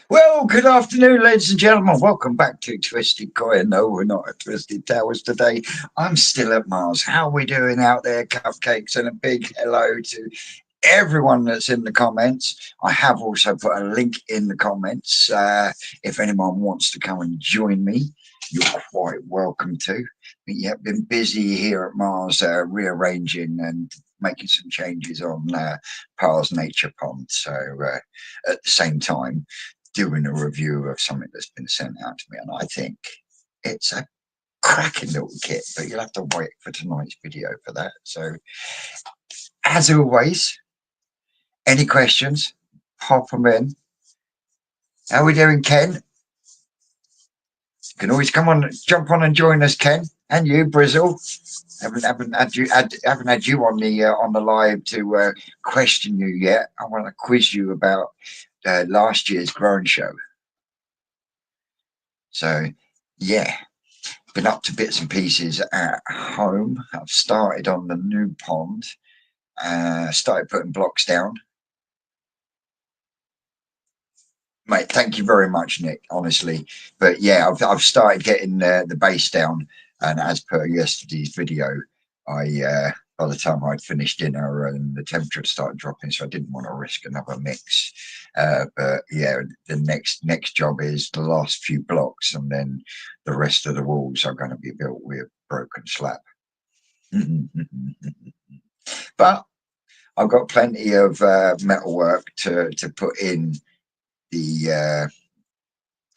Well, good afternoon, ladies and gentlemen. Welcome back to Twisted Coin. No, we're not at Twisted Towers today. I'm still at Mars. How are we doing out there, cupcakes? And a big hello to everyone that's in the comments. I have also put a link in the comments. If anyone wants to come and join me, you're quite welcome to. But yeah, been busy here at Mars, rearranging and making some changes on Pars Nature Pond. So at the same time, doing a review of something that's been sent out to me, and I think it's a cracking little kit, but you'll have to wait for tonight's video for that. So as always, any questions, pop them in. How are we doing, Ken? You can always come on, jump on and join us, Ken, and you, Brizzle. Haven't had you on the live to question you yet. I want to quiz you about last year's growing show. So yeah, been up to bits and pieces at home. I've started on the new pond. Started putting blocks down. Mate, thank you very much, Nick, honestly. But yeah, I've started getting the base down, and as per yesterday's video, I by the time I'd finished dinner and the temperature had started dropping, so I didn't want to risk another mix. But yeah, the next job is the last few blocks, and then the rest of the walls are going to be built with broken slab. But I've got plenty of metalwork to put the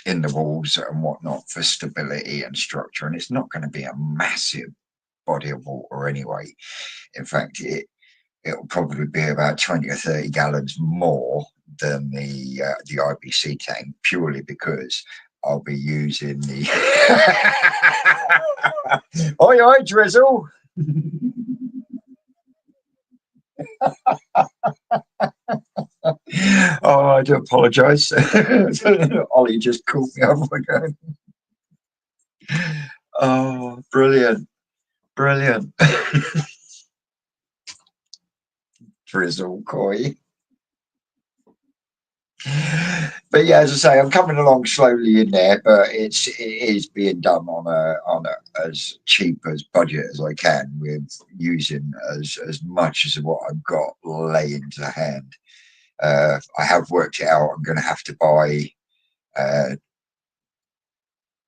in the walls and whatnot for stability and structure, and it's not going to be a massive body of water anyway. In fact, it'll probably be about 20 or 30 gallons more than the IBC tank, purely because I'll be using the oi drizzle. Oh, I do apologise. Ollie just called me over again. Oh, brilliant. Drizzle coy. But yeah, as I say, I'm coming along slowly in there, but it is being done on a as cheap as budget as I can, with using as much as what I've got laying to hand. I have worked it out. I'm going to have to buy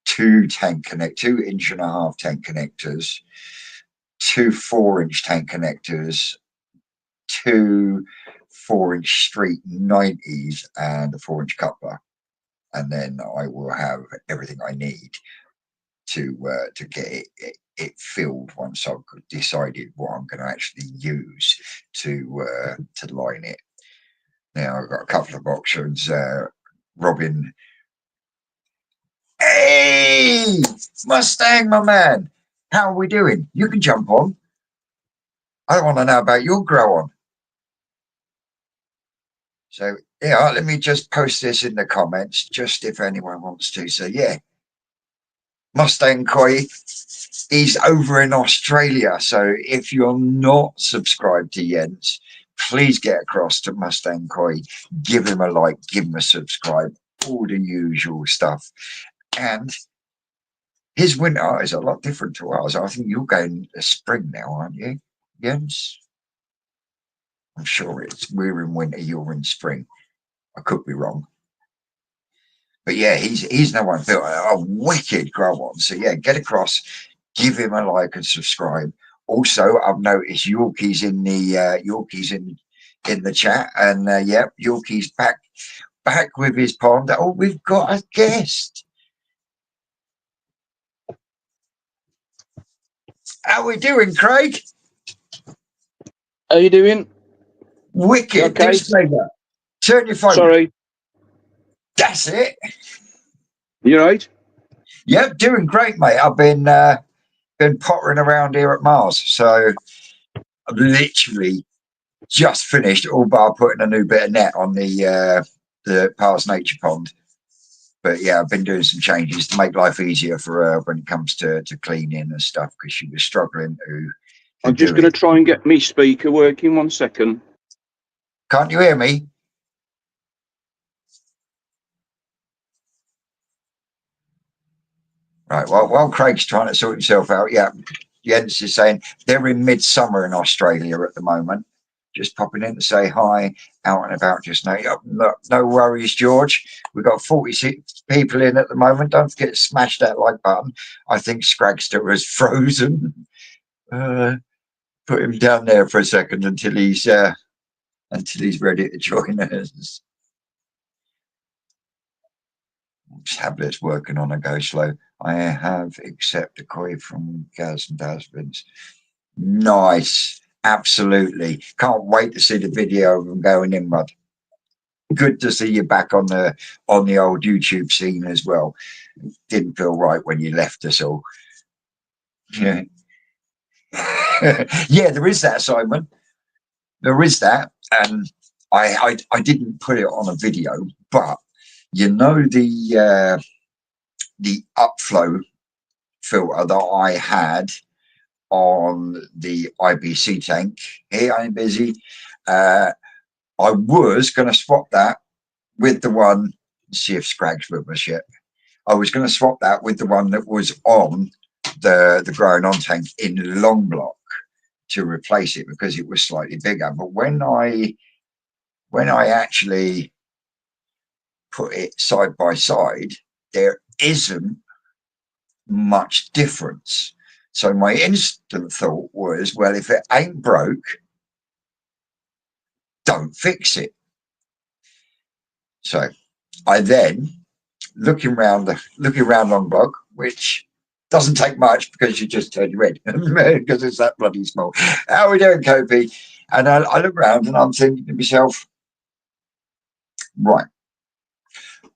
two 2.5 inch tank connectors, two 4-inch tank connectors, two 4-inch street 90s, and a 4-inch coupler, and then I will have everything I need to get it filled once I've decided what I'm going to actually use to line it. Now I've got a couple of options. Robin, hey Mustang, my man, how are we doing? You can jump on. I want to know about your grow on. So yeah, let me just post this in the comments, just if anyone wants to. So yeah, Mustang Koi, he's over in Australia. So if you're not subscribed to Jens, please get across to Mustang Koi, give him a like, give him a subscribe, all the usual stuff. And his winter is a lot different to ours. I think you're going to spring now, aren't you, Jens? I'm sure we're in winter, you're in spring. I could be wrong. But yeah, he's no one built a wicked grow on. So yeah, get across, give him a like and subscribe. Also, I've noticed Yorkie's in the chat, and yeah, Yorkie's back with his pond. Oh, we've got a guest. How we doing, Craig? How you doing? Wicked. Okay. Turn your phone. Sorry. That's it. You right? Yep, doing great, mate. I've been pottering around here at Mars, so I've literally just finished, all bar putting a new bit of net on the Pars Nature Pond. But yeah, I've been doing some changes to make life easier for her when it comes to cleaning and stuff, because she was struggling to I'm just going to try and get me speaker working. 1 second. Can't you hear me? Right. Well, while Craig's trying to sort himself out, yeah, Jens is saying they're in midsummer in Australia at the moment. Just popping in to say hi, out and about just now. Yep, no worries, George. We've got 46 people in at the moment. Don't forget to smash that like button. I think Scragster has frozen. Put him down there for a second until he's ready to join us. Tablets working on a go slow. I have accepted a koi from Gaz and Dasbins. Nice. Absolutely. Can't wait to see the video of them going in, bud. Good to see you back on the old YouTube scene as well. Didn't feel right when you left us all. Yeah. Yeah, there is that, Simon. There is that. And I didn't put it on a video, but you know the upflow filter that I had on the IBC tank. Here, I'm busy. I was going to swap that with the one. See if Scrag's with us yet. I was going to swap that with the one that was on the growing on tank in long block to replace it because it was slightly bigger. But when I actually put it side by side, there isn't much difference. So my instant thought was, well, if it ain't broke, don't fix it. So I then looking around long block, which doesn't take much because you just turn red because it's that bloody small. How are we doing, Kobe? And I look around and I'm thinking to myself, right,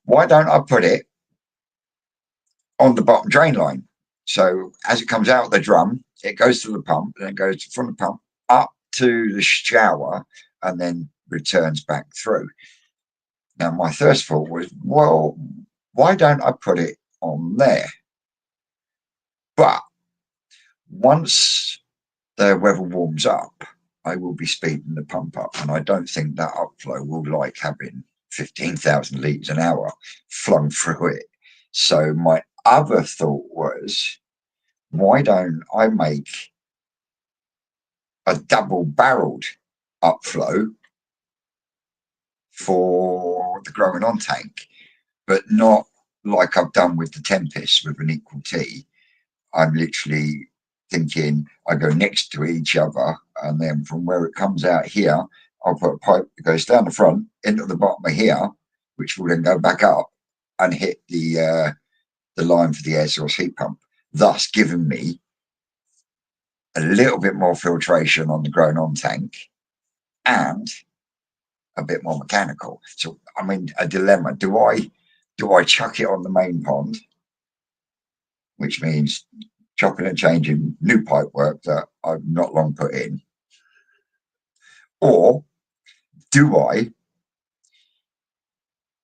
why don't I put it on the bottom drain line? So as it comes out of the drum, it goes to the pump and it goes from the pump up to the shower and then returns back through. Now, my first thought was, well, why don't I put it on there? But once the weather warms up, I will be speeding the pump up, and I don't think that upflow will like having 15,000 litres an hour flung through it. So my other thought was, why don't I make a double-barreled upflow for the growing on tank, but not like I've done with the Tempest with an equal T. I'm literally thinking I go next to each other, and then from where it comes out here, I'll put a pipe that goes down the front into the bottom of here, which will then go back up and hit the line for the air source heat pump, thus giving me a little bit more filtration on the growing on tank and a bit more mechanical. So I'm in a dilemma. Do I chuck it on the main pond, which means chopping and changing new pipe work that I've not long put in? Or do I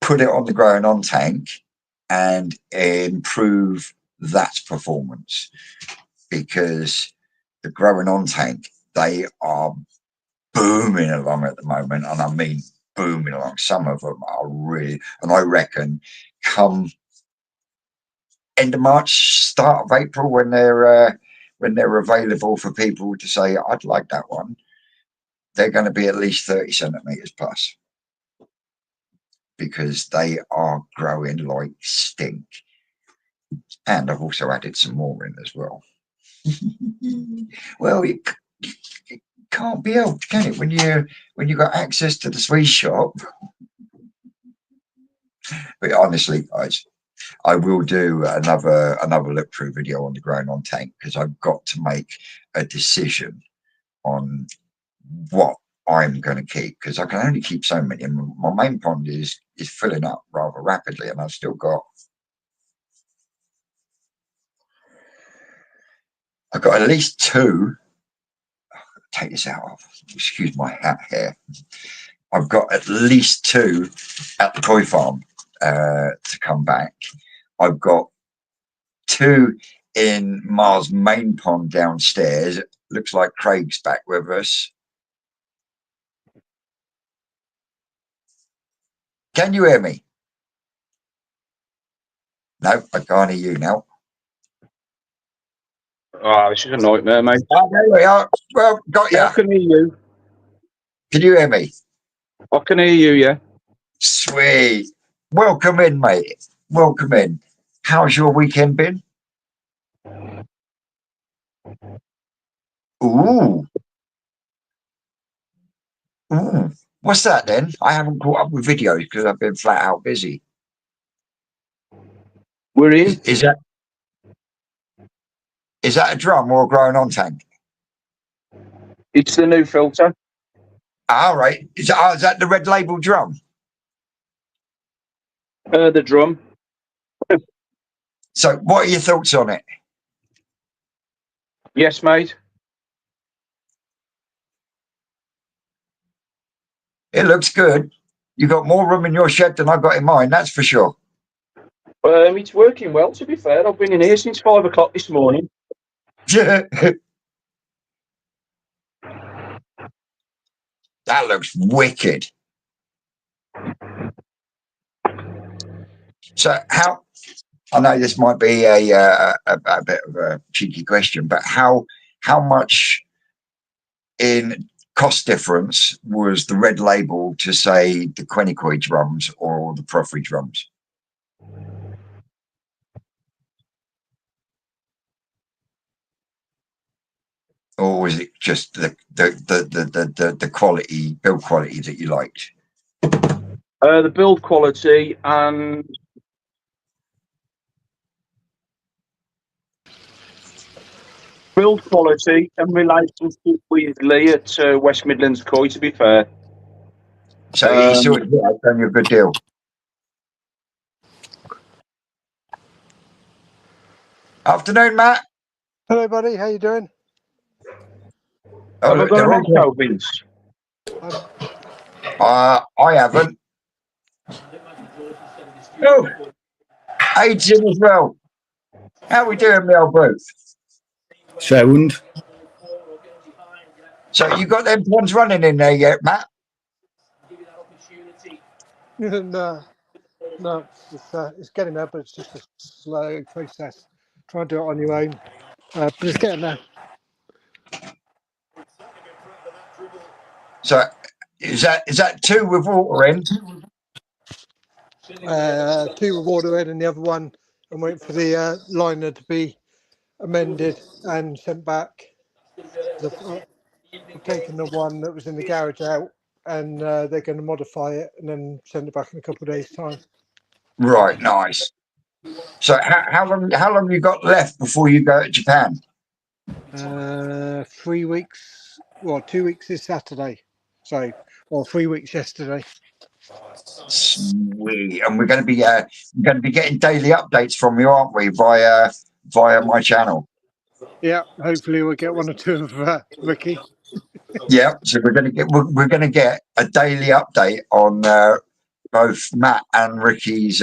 put it on the growing on tank and improve that performance? Because the growing on tank, they are booming along at the moment. And I mean booming along. Some of them are really, and I reckon come end of March, start of April, when they're available for people to say, I'd like that one, they're going to be at least 30 centimeters plus, because they are growing like stink. And I've also added some more in as well. Well, it can't be helped, can it? When you got access to the sweet shop. But honestly, guys, I will do another look through video on the growing on tank, because I've got to make a decision on what I'm going to keep, because I can only keep so many. And my main pond is filling up rather rapidly, and I've still got. I've got at least two. Take this out. Excuse my hat here. I've got at least two at the koi farm to come back. I've got two in Mars main pond downstairs. It looks like Craig's back with us. Can you hear me? No, I can't hear you now. Oh, this is a nightmare, mate. Oh, there we are. Well, got Yeah, ya. I can hear you. Can you hear me? I can hear you, yeah. Sweet. Welcome in, mate. Welcome in. How's your weekend been? Ooh. Ooh. What's that then? I haven't caught up with videos because I've been flat out busy. We're Is, in. is that is that a drum or a growing on tank? It's the new filter. All right. Is that the red label drum? The drum. So what are your thoughts on it? Yes, mate. It looks good. You got more room in your shed than I got in mine, that's for sure. It's working well, to be fair. I've been in here since 5 o'clock this morning. That looks wicked. So how, I know this might be a bit of a cheeky question, but how much in cost difference was the red label to say the Quenicoy drums or the Proffery drums? Or was it just the quality, build quality that you liked? The build quality and relationship with Lee at West Midlands Coy, to be fair. So he sort of done you a good deal. Afternoon, Matt. Hello, buddy. How you doing? Oh, Have I look, got they're an all echo, good. Vince? I haven't. Oh, AIDS in as well. How we doing, Mel Booth? Sound. So you got them ones running in there yet, Matt? No, it's getting there, but it's just a slow process. Try and do it on your own, but it's getting there. So is that two with water in? Two with water in, and the other one, I'm waiting for the liner to be amended and sent back. I've taken the one that was in the garage out, and they're going to modify it and then send it back in a couple of days' time. Right, nice. So how long you got left before you go to Japan? 3 weeks. Well, 2 weeks this Saturday. So, or 3 weeks yesterday. Sweet, and we're going to be getting daily updates from you, aren't we, via my channel? Yeah, hopefully we'll get one or two of Ricky. Yeah, so we're going to get a daily update on both Matt and Ricky's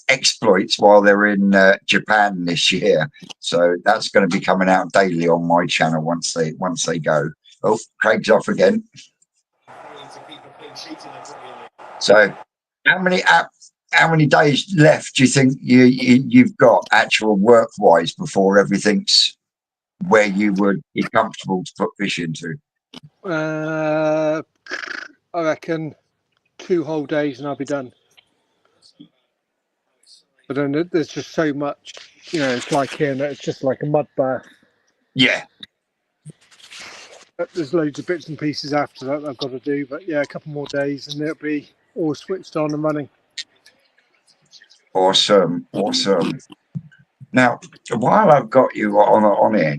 exploits while they're in Japan this year. So that's going to be coming out daily on my channel once they go. Oh, Craig's off again. So how many days left do you think you've got actual work wise before everything's where you would be comfortable to put fish into? I reckon 2 whole days and I'll be done. But then there's just so much, it's like here, and it's just like a mud bath. Yeah. There's loads of bits and pieces after that I've got to do, but yeah, a couple more days and it'll be all switched on and running. Awesome. Now, while I've got you on here,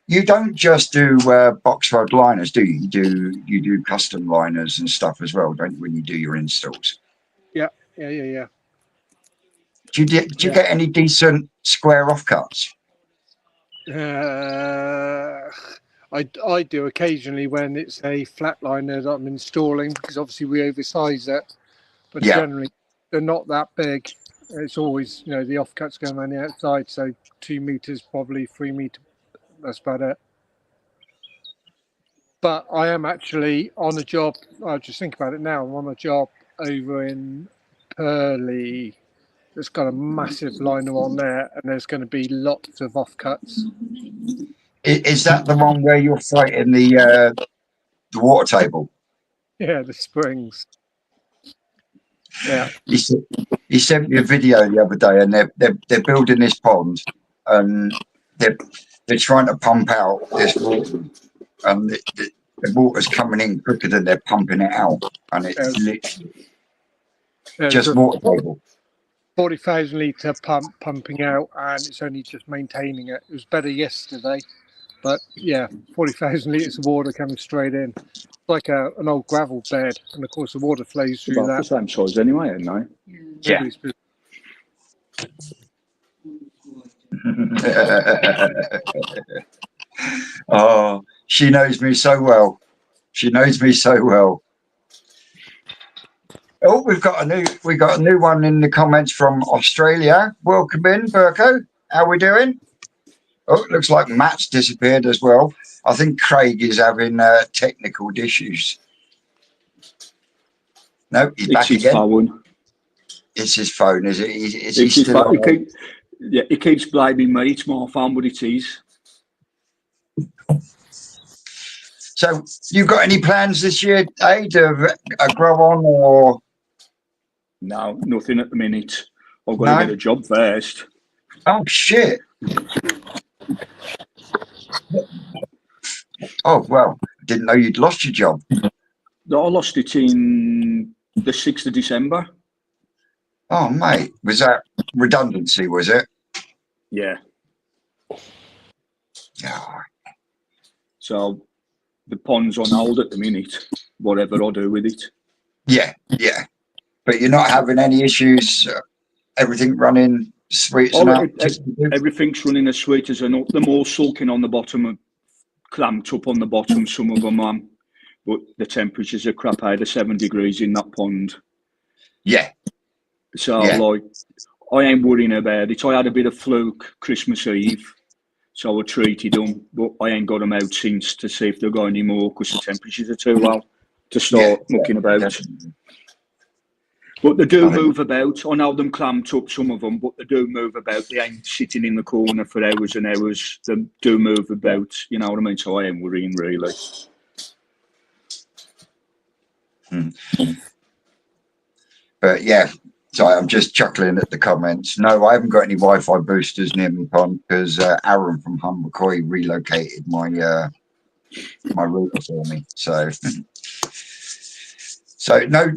you don't just do box rod liners, do you? You do custom liners and stuff as well, don't you? When you do your installs. Yeah. Do you get any decent square offcuts? I do occasionally when it's a flatliner that I'm installing, because obviously we oversize it, but Yeah. generally they're not that big. It's always, the offcuts going around the outside, so 2 meters, probably 3 meter. That's about it. But I am actually on a job. I just think about it now. I'm on a job over in Purley. It's got a massive liner on there, and there's going to be lots of offcuts. Is that the one where you're fighting the water table? Yeah, the springs. Yeah. He sent me a video the other day, and they're building this pond, and they're trying to pump out this water, and the water's coming in quicker than they're pumping it out, and it's literally just water table. 40,000 litre pump pumping out, and it's only just maintaining it. It was better yesterday, but yeah, 40,000 litres of water coming straight in. It's like an old gravel bed, and of course the water flows through About the same size anyway, aren't they? Yeah. Oh, she knows me so well. She knows me so well. Oh, we've got a new one in the comments from Australia. Welcome in, Burko. How we doing? Oh, it looks like Matt's disappeared as well. I think Craig is having technical issues. No, he's back again. Phone. It's his phone, is it? Is It's he still phone. He keeps blaming me. It's my phone, but it is. So, you got any plans this year, to grow on or? No, nothing at the minute. I've got to get a job first. Oh shit! Oh well, didn't know you'd lost your job. I lost it in the 6th of December. Oh mate, was that redundancy? Was it? Yeah. Yeah. So the pond's on hold at the minute. Whatever I do with it. Yeah, yeah. But you're not having any issues. Everything running sweet as an up. Everything's running as sweet as an up. They're all sulking on the bottom, clamped up on the bottom. Some of them, but the temperatures are crap. I had 7 degrees in that pond. Yeah. So like, I ain't worrying about it. I had a bit of fluke Christmas Eve, so I treated them, but I ain't got them out since to see if they've got any more because the temperatures are too low to start mucking about. Definitely. But they do move about. I know them clamped up, some of them, but they do move about. They ain't sitting in the corner for hours and hours. They do move about, you know what I mean? So I ain't worrying, really. But yeah, so I'm just chuckling at the comments. No, I haven't got any Wi-Fi boosters near my pond because Aaron from Humbercoy relocated my my router for me. So so no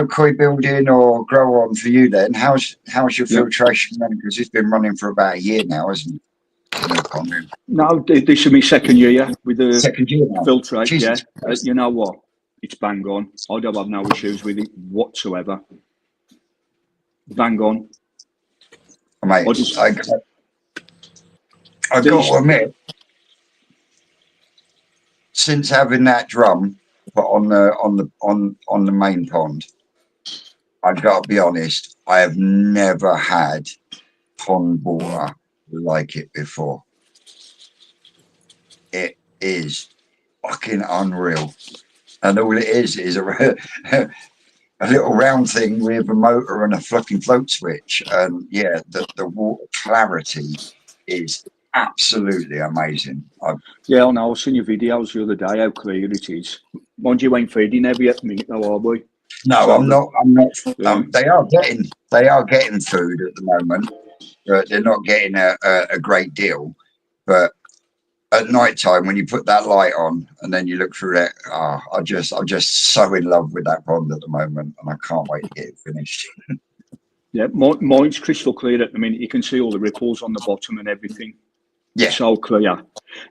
koi building or grow on for you then. How's your filtration running? Because it's been running for about a year now, hasn't it? No, this is my second year with the second year now. Filtrate. Yeah, you know what? It's bang on. I don't have no issues with it whatsoever. Bang on. Mate, I got to admit, since having that drum put on the main pond, I've got to be honest, I have never had pond water like it before. It is fucking unreal. And all it is a little round thing with a motor and a fucking float switch. And yeah, the water clarity is absolutely amazing. Yeah, I know. I've seen your videos the other day, how clear it is. Mind you, ain't feeding every minute though, are we? No, So I'm not. They are getting food at the moment, but they're not getting a great deal. But at night time, when you put that light on and then you look through it, I'm just so in love with that pond at the moment, and I can't wait to get it finished. Yeah, mine's crystal clear at the minute. You can see all the ripples on the bottom and everything. Yeah, so clear.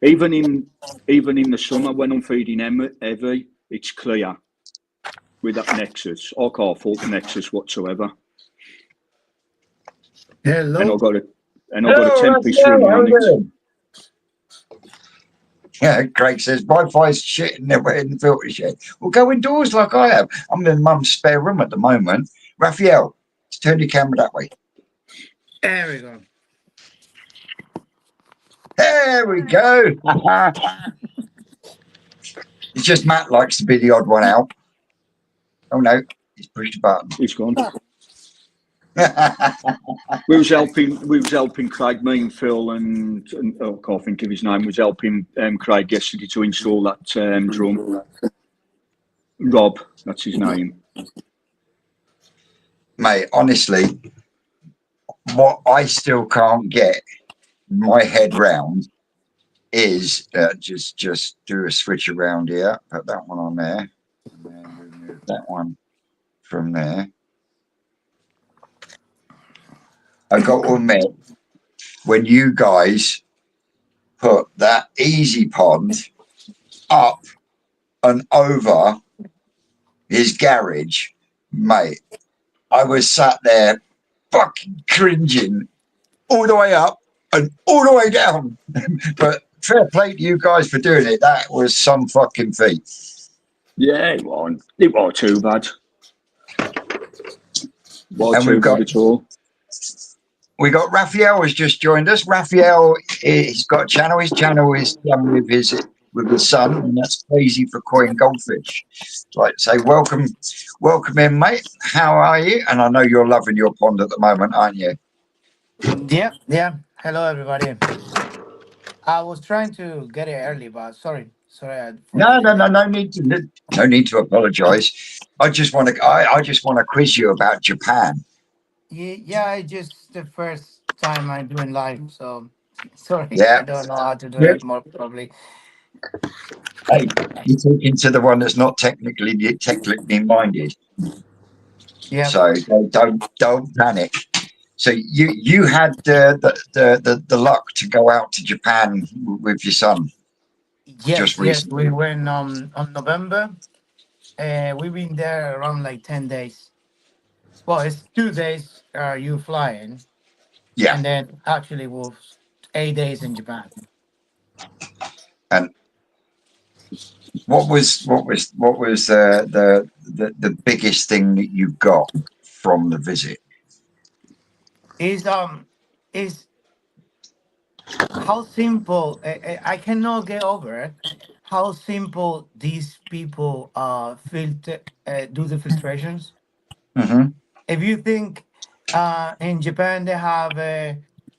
Even in the summer when I'm feeding heavy, it's clear with that Nexus. I can't fault the Nexus whatsoever. Hello. And I've got a tempest running on it. Yeah, Craig says Wi-Fi's shit and never in the filter shit. Well, go indoors like I have. I'm in Mum's spare room at the moment. Raphael, let's turn your camera that way. There we go. There we go. It's just Matt likes to be the odd one out. Oh no, he's pushed a button. He's gone. We was helping Craig, me and Phil, and oh, I can't think of his name. Was helping Craig yesterday to install that drum. Rob, that's his name. Mate, honestly, what I still can't get my head round is just do a switch around here, put that one on there, and then remove that one from there. I got to admit, when you guys put that easy pond up and over his garage, mate, I was sat there fucking cringing all the way up and all the way down. But fair play to you guys for doing it. That was some fucking feat. Yeah, it wasn't too bad. And we've got at all. We got Raphael has just joined us. Raphael, he's got a channel. His channel is done with his son, and that's Crazy for Coin Goldfish. I'd like to say welcome in, mate. How are you? And I know you're loving your pond at the moment, aren't you? Yeah. Hello, everybody. I was trying to get it early, but sorry. No need to apologise. I just want to quiz you about Japan. Yeah, it's just the first time I'm doing live, so sorry. Yeah. I don't know how to do Yep. it more probably. Hey, you're talking to the one that's not technically minded. Yeah. So don't panic. So you had the luck to go out to Japan with your son. Yes. Recently. We went on November. We've been there around like 10 days. Well, it's 2 days. You flying, Yeah. and then actually we're 8 days in Japan. And what was the biggest thing that you got from the visit? Is how simple I cannot get over it. How simple these people do the filtrations. Mm-hmm. If you think in Japan they have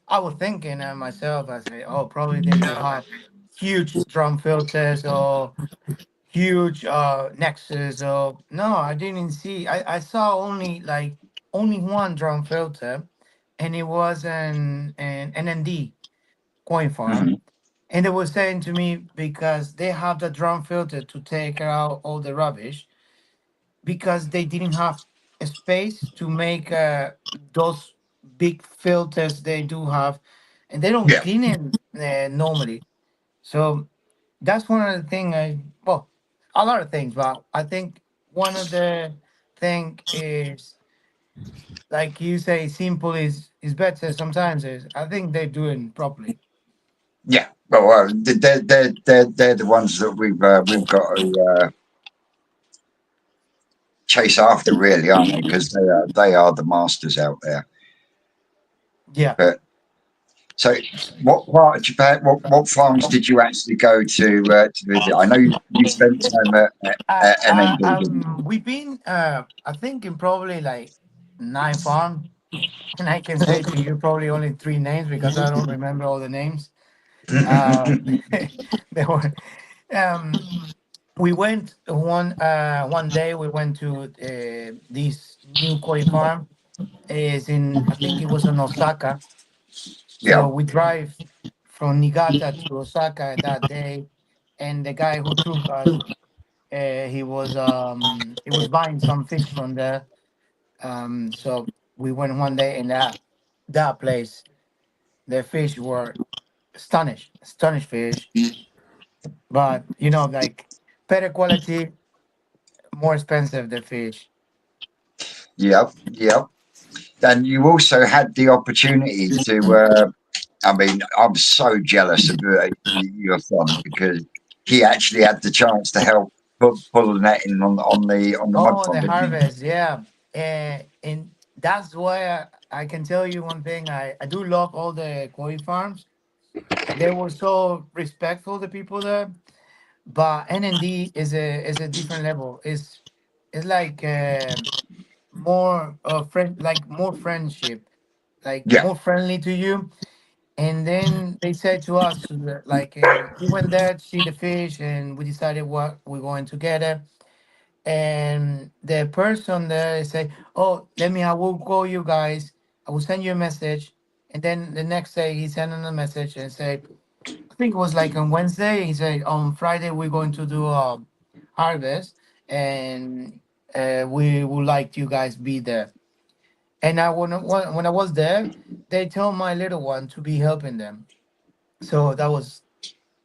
I was thinking myself, I say, oh, probably they will have huge drum filters or huge nexus or no, I didn't see. I saw only one drum filter, and it was an NND coin farm. Mm-hmm. And they were saying to me because they have the drum filter to take out all the rubbish because they didn't have a space to make those big filters they do have, and they don't Yeah. clean it normally. So that's one of the things. Well, a lot of things, but I think one of the thing is like you say, simple is better. Sometimes is I think they're doing properly. Yeah. Well, they're the ones that we've got to chase after, really, aren't they? Because they are the masters out there. Yeah. But so, what part of Japan? What farms did you actually go to visit? I know you spent time at MND, didn't you? We've been, I think, in probably like 9 farm, and I can say to you probably only 3 names because I don't remember all the names. Uh, they were, um, we went one day. We went to this new koi farm. Is in I think it was in Osaka. Yeah. So we drive from Niigata to Osaka that day, and the guy who took us he was buying some fish from there. So we went one day in that place. The fish were astonished fish, but like better quality, more expensive the fish. Yep. And you also had the opportunity to. I mean, I'm so jealous of your son because he actually had the chance to help pull the netting on the mud Oh, pond, the didn't he? harvest, yeah, and that's why I can tell you one thing. I do love all the koi farms. They were so respectful, the people there. But NND is a different level. It's like more friend, like more friendship, like Yeah, more friendly to you. And then they said to us that, like, we went there to see the fish, and we decided what we're going together. And the person there say, "Oh, I will call you guys. I will send you a message." And then the next day he sent in a message and say, I think it was like on Wednesday. He said on Friday we're going to do a harvest, and we would like you guys be there. And when I was there, they told my little one to be helping them. So that was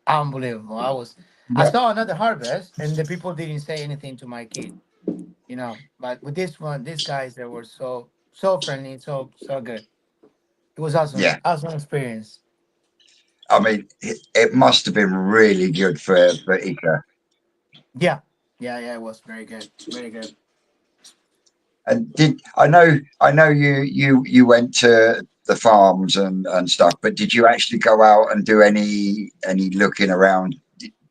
unbelievable. I yeah, saw another harvest, and the people didn't say anything to my kid, But with this one, these guys, they were so friendly, so good. It was awesome, yeah. awesome experience. I mean, it must have been really good for Ika. Yeah, yeah. It was very good, very good. And did I know you went to the farms and stuff, but did you actually go out and do any looking around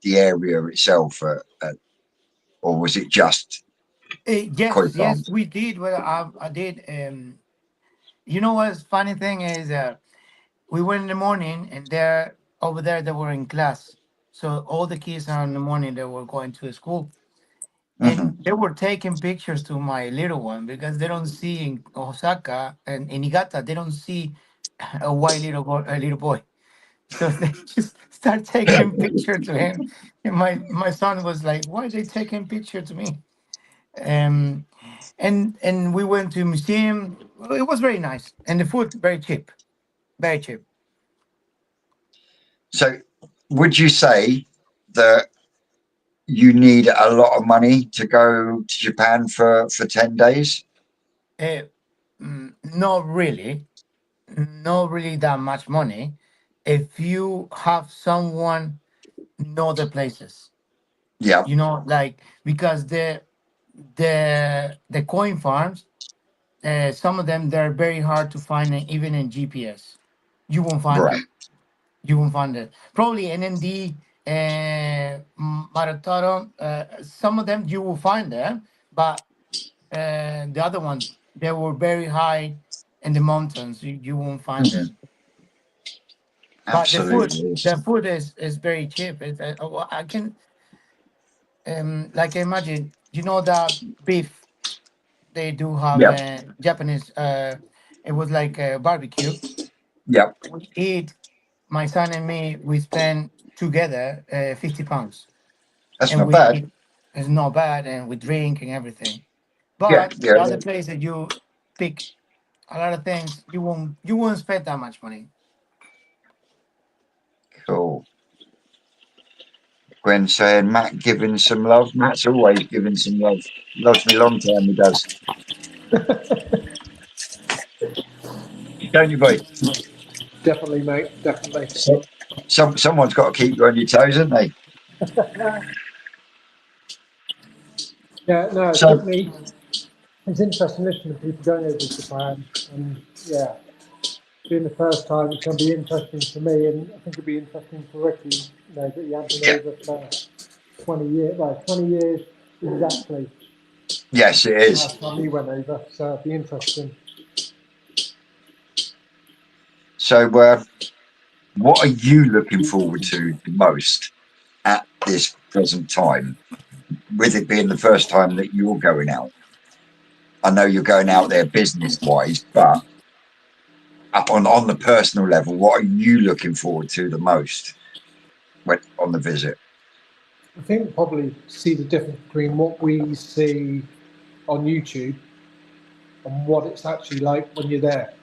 the area itself, or was it just koi Yes, farms? we did. Well, I did. You know what's funny thing is, we went in the morning, and there over there they were in class. So all the kids are in the morning they were going to school, Hmm. and they were taking pictures to my little one because they don't see in Osaka and in Niigata they don't see a white little boy. So they just start taking picture to him, and my son was like, "Why are they taking picture to me?" Um, and we went to museum. Well, it was very nice, and the food very cheap, very cheap. So, would you say that you need a lot of money to go to Japan for 10 days? Uh, Not really, not really that much money. If you have someone know the places, Yeah, like because the coin farms, some of them they're very hard to find, even in GPS. You won't find right. them. You won't find it. Probably NND, Marataro, some of them you will find them, but the other ones, they were very high in the mountains. You won't find Hmm. them. But Absolutely. the food is very cheap. I can like imagine, that beef they do have Yeah, Japanese. It was like a barbecue. yeah. We eat, my son and me. We spend together £50, That's and not we bad. eat. It's not bad, and we drink and everything. Yeah, But yeah, the yeah. other place that you pick a lot of things, you won't spend that much money. Cool. Gwen saying Matt giving some love. Matt's always giving some love. Loves me long time, he does. Don't you, boy? Definitely, mate. Definitely. So, someone's got to keep you on your toes, haven't they? Yeah, no, it's So, definitely. It's interesting listening to people going over to Japan, and yeah, being the first time, it's going to be interesting for me, and I think it'll be interesting for Ricky. That he had been yeah, over for 20 years. Well, 20 years exactly. yes, it is. Last time he went over, so it'll be interesting. So, what are you looking forward to the most at this present time, with it being the first time that you're going out? I know you're going out there business wise, but up on the personal level, what are you looking forward to the most when on the visit? I think probably see the difference between what we see on YouTube and what it's actually like when you're there,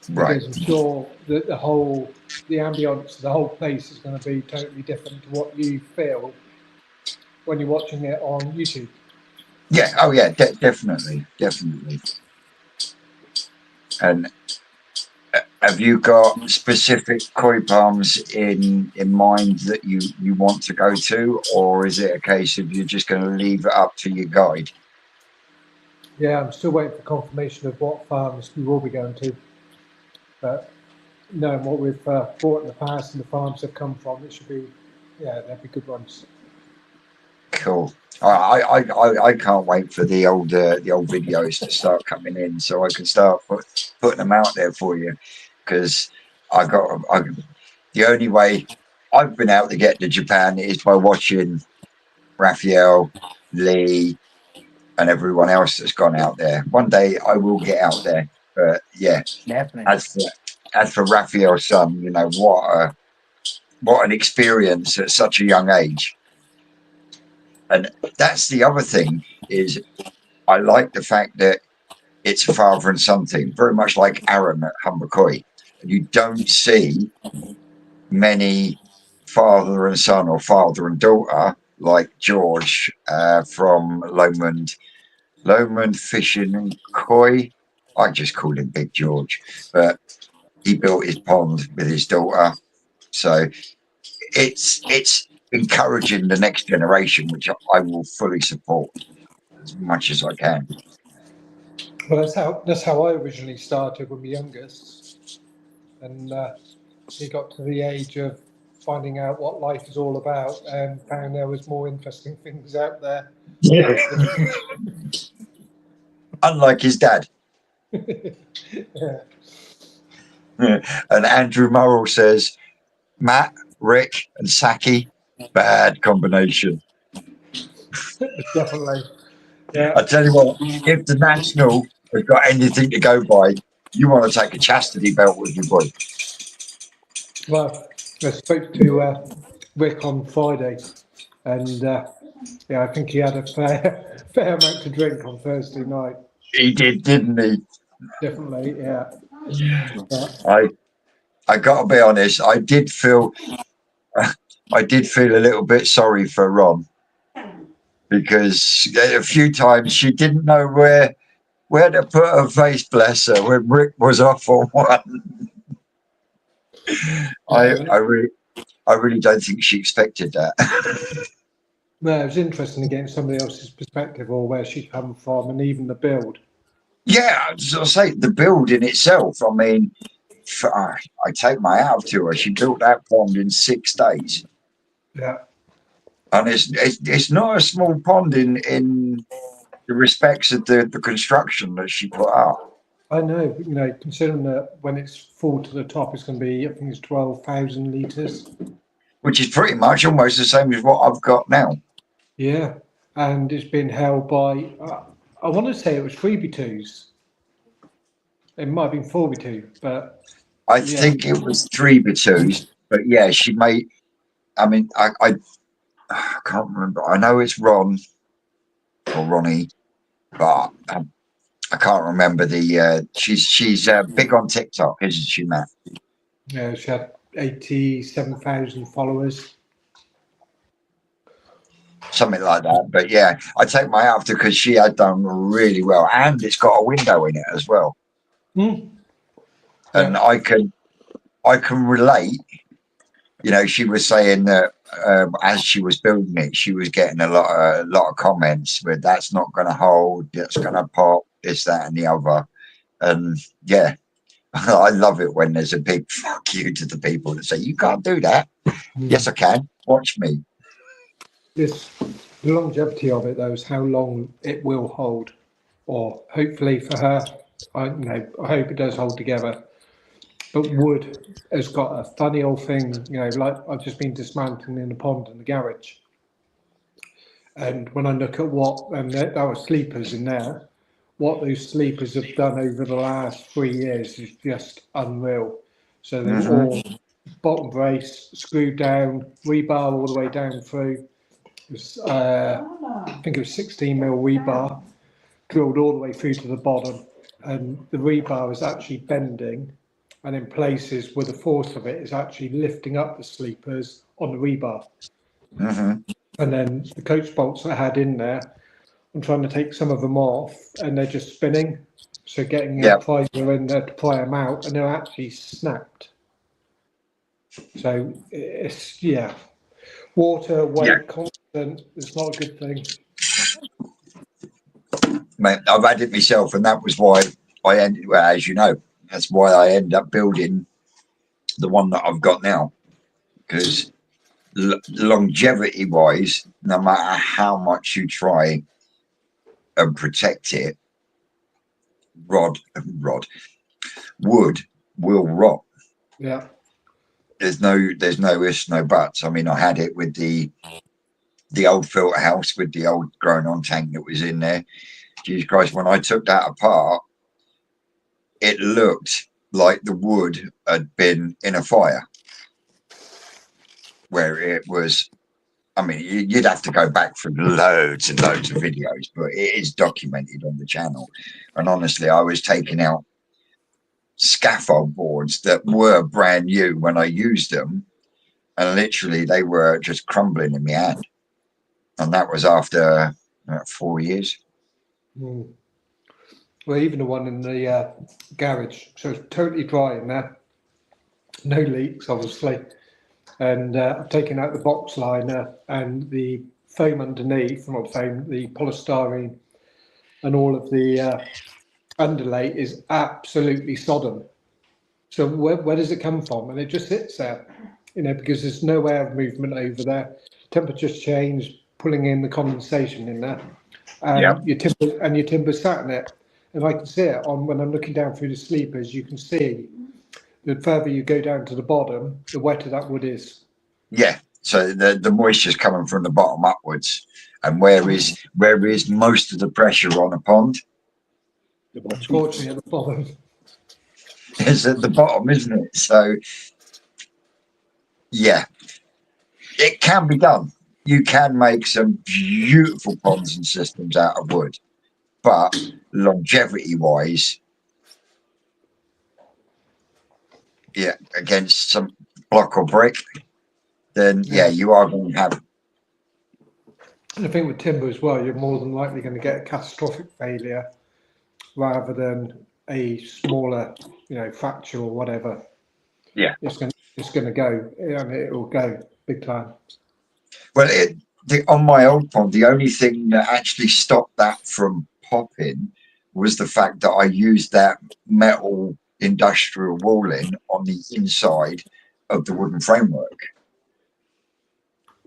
Right. because I'm sure that the ambience, the whole place is going to be totally different to what you feel when you're watching it on YouTube. Yeah. Oh, yeah. Definitely. Definitely. And have you got specific koi palms in mind that you want to go to, or is it a case of you're just going to leave it up to your guide? Yeah, I'm still waiting for confirmation of what farms we will be going to, but knowing what we've bought in the past and the farms have come from, it should be, yeah, they'll be good ones. Cool. I can't wait for the old videos to start coming in, so I can start putting them out there for you. Because the only way I've been able to get to Japan is by watching Raphael, Lee, and everyone else that's gone out there. One day I will get out there, but yeah. Definitely. As for Raphael's son, you know, what an experience at such a young age. And that's the other thing, is I like the fact that it's a father and son thing, very much like Aaron at Humbercoy. You don't see many father and son or father and daughter like George from Lomond Fishing and Koi. I just call him Big George, but he built his pond with his daughter. So it's encouraging the next generation, which I will fully support as much as I can. Well, that's how I originally started with my youngest, and he got to the age of finding out what life is all about, and found there was more interesting things out there. Yeah. Unlike his dad. Yeah. And Andrew Murrell says, Matt, Rick, and Saki, bad combination. Definitely. Yeah. I tell you what, if the National has got anything to go by, you want to take a chastity belt with you, boy. Well, I spoke to Rick on Friday, and yeah, I think he had a fair amount to drink on Thursday night. He did, didn't he? Definitely, yeah. I got to be honest. I did feel a little bit sorry for Ron, because a few times she didn't know where to put her face, bless her, when Rick was off on one. I really don't think she expected that. No, it was interesting to get somebody else's perspective, or where she come from, and even the build. Yeah, as I say, the build in itself. I mean, I take my hat off to her. She built that pond in 6 days. Yeah. And it's not a small pond in the respects of the construction that she put up. I know, you know, considering that when it's full to the top, it's going to be, I think it's 12,000 litres. Which is pretty much almost the same as what I've got now. Yeah, and it's been held by, I want to say it was 3B2s. It might have been 4B2, but... I think it was 3B2s, but yeah, she made, I mean, I can't remember. I know it's Ron or Ronnie, but I can't remember the. She's big on TikTok, isn't she, Matt? Yeah, she had 87,000 followers. Something like that. But yeah, I take my hat off to her, because she had done really well, and it's got a window in it as well. Mm. And I can relate. You know, she was saying that as she was building it, she was getting a lot of comments, but that's not going to hold, that's going to pop, this, that, and the other. And yeah, I love it when there's a big fuck you to the people that say, you can't do that. Yes, I can. Watch me. The longevity of it, though, is how long it will hold, or hopefully for her, I hope it does hold together. But wood has got a funny old thing, you know, like I've just been dismantling in the pond in the garage. And when I look at what, and there were sleepers in there, what those sleepers have done over the last 3 years is just unreal. So they're all bottom brace, screwed down, rebar all the way down through. It was, I think it was 16 mil rebar, drilled all the way through to the bottom. And the rebar is actually bending, and in places where the force of it is actually lifting up the sleepers on the rebar. And then the coach bolts I had in there, I'm trying to take some of them off, and they're just spinning. So getting a prizer in there to pry them out, and they're actually snapped. So it's, water, weight, constant, it's not a good thing. Mate, I've had it myself, and that was why I ended, well, as you know, that's why I ended up building the one that I've got now, because longevity wise, no matter how much you try and protect it, wood will rot. Yeah. There's no ifs, no buts. I mean, I had it with the old filter house with the old grown on tank that was in there. Jesus Christ, when I took that apart, it looked like the wood had been in a fire, where it was. I mean, you'd have to go back through loads and loads of videos, but it is documented on the channel. And honestly, I was taking out scaffold boards that were brand new when I used them, and literally they were just crumbling in my hand. And that was after 4 years. Mm. Well, even the one in the garage, so it's totally dry in there, no leaks, obviously. And I've taken out the box liner and the foam underneath, not foam, the polystyrene, and all of the underlay is absolutely sodden. So where does it come from? And it just sits there, because there's no air movement over there. Temperatures change, pulling in the condensation in there, and your timber sat in it. And I can see it when I'm looking down through the sleepers. You can see the further you go down to the bottom, the wetter that wood is. Yeah. So the moisture's coming from the bottom upwards. And where is most of the pressure on a pond? Unfortunately, at the bottom. It's at the bottom, isn't it? So yeah, it can be done. You can make some beautiful ponds and systems out of wood, but longevity wise, yeah, against some block or brick, then yeah, you are going to have. And I think with timber as well, you're more than likely going to get a catastrophic failure rather than a smaller, fracture or whatever. Yeah, it's going to go. I mean, it will go big time. Well, on my old pond, the only thing that actually stopped that from popping was the fact that I used that metal industrial walling on the inside of the wooden framework.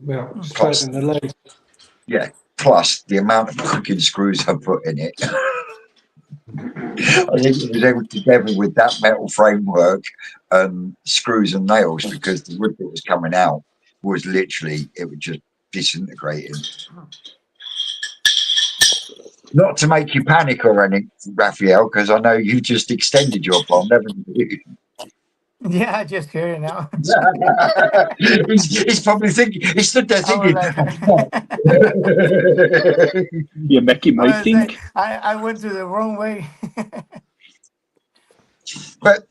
Yeah, spreading the load. Yeah, plus the amount of cooking screws I put in it. I think it was able to together with that metal framework, screws and nails, because the wood that was coming out was literally, it was just disintegrating. Not to make you panic or anything, Raphael, because I know you just extended your pond, haven't you? Yeah, I just hear it now. he's probably thinking, he stood there thinking, you're making me think. I went to the wrong way. But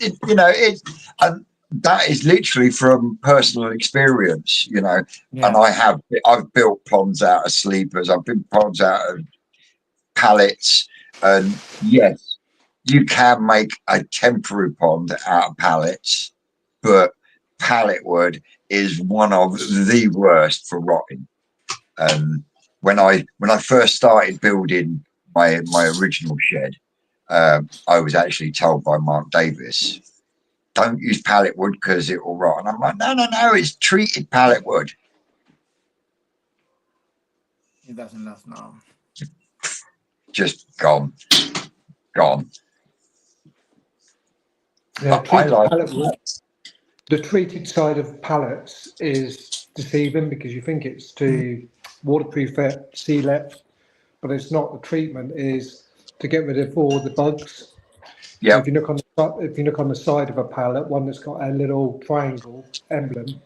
that is literally from personal experience, Yeah. And I've built ponds out of sleepers, I've built ponds out of pallets, and yes, you can make a temporary pond out of pallets, but pallet wood is one of the worst for rotting. When I first started building my original shed, I was actually told by Mark Davis, don't use pallet wood because it will rot. And I'm like, no, it's treated pallet wood. It doesn't last long. Just gone. Yeah, the treated side of pallets is deceiving because you think it's to waterproof it, seal it, but it's not. The treatment is to get rid of all the bugs. Yeah. So if you look on the side of a pallet, one that's got a little triangle emblem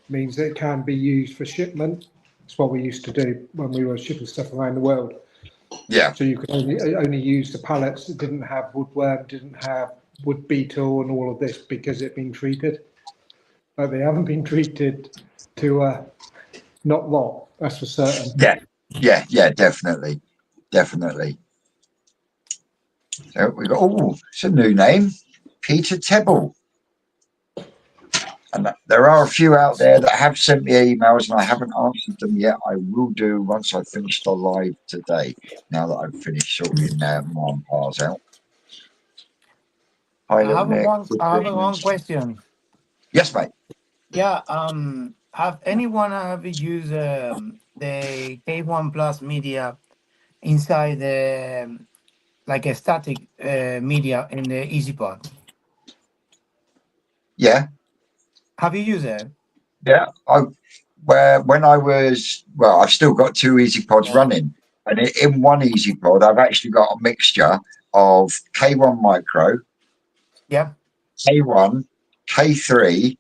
means that it can be used for shipment. That's what we used to do when we were shipping stuff around the world. Yeah. So you could only use the pallets that didn't have woodworm, didn't have wood beetle, and all of this because it'd been treated. But they haven't been treated to not rot. That's for certain. Yeah, definitely. So we got it's a new name, Peter Tebble. And there are a few out there that have sent me emails and I haven't answered them yet. I will do once I finish the live today, now that I've finished sorting Mom Pars out. I have one question. Yes, mate. Yeah, have anyone ever used the K1 Plus media inside the like a static media in the EasyPod? Yeah, Have you used it? yeah. When I was, well, I've still got two Easy Pods running, and in one Easy Pod, I've actually got a mixture of K1 Micro, Yeah. K1, K3,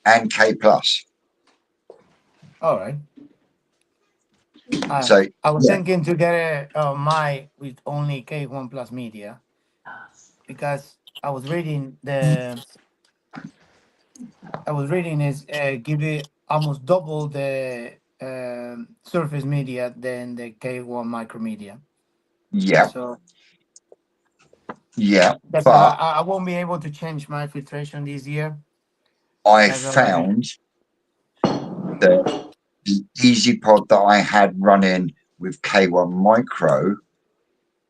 and K Plus. All right. So I was yeah, thinking to get a my with only K1 Plus media because I was reading is give it almost double the surface media than the K1 micro media. yeah, So yeah. that's But I won't be able to change my filtration this year. I That's already. found that the Easy Pod that I had running with K1 Micro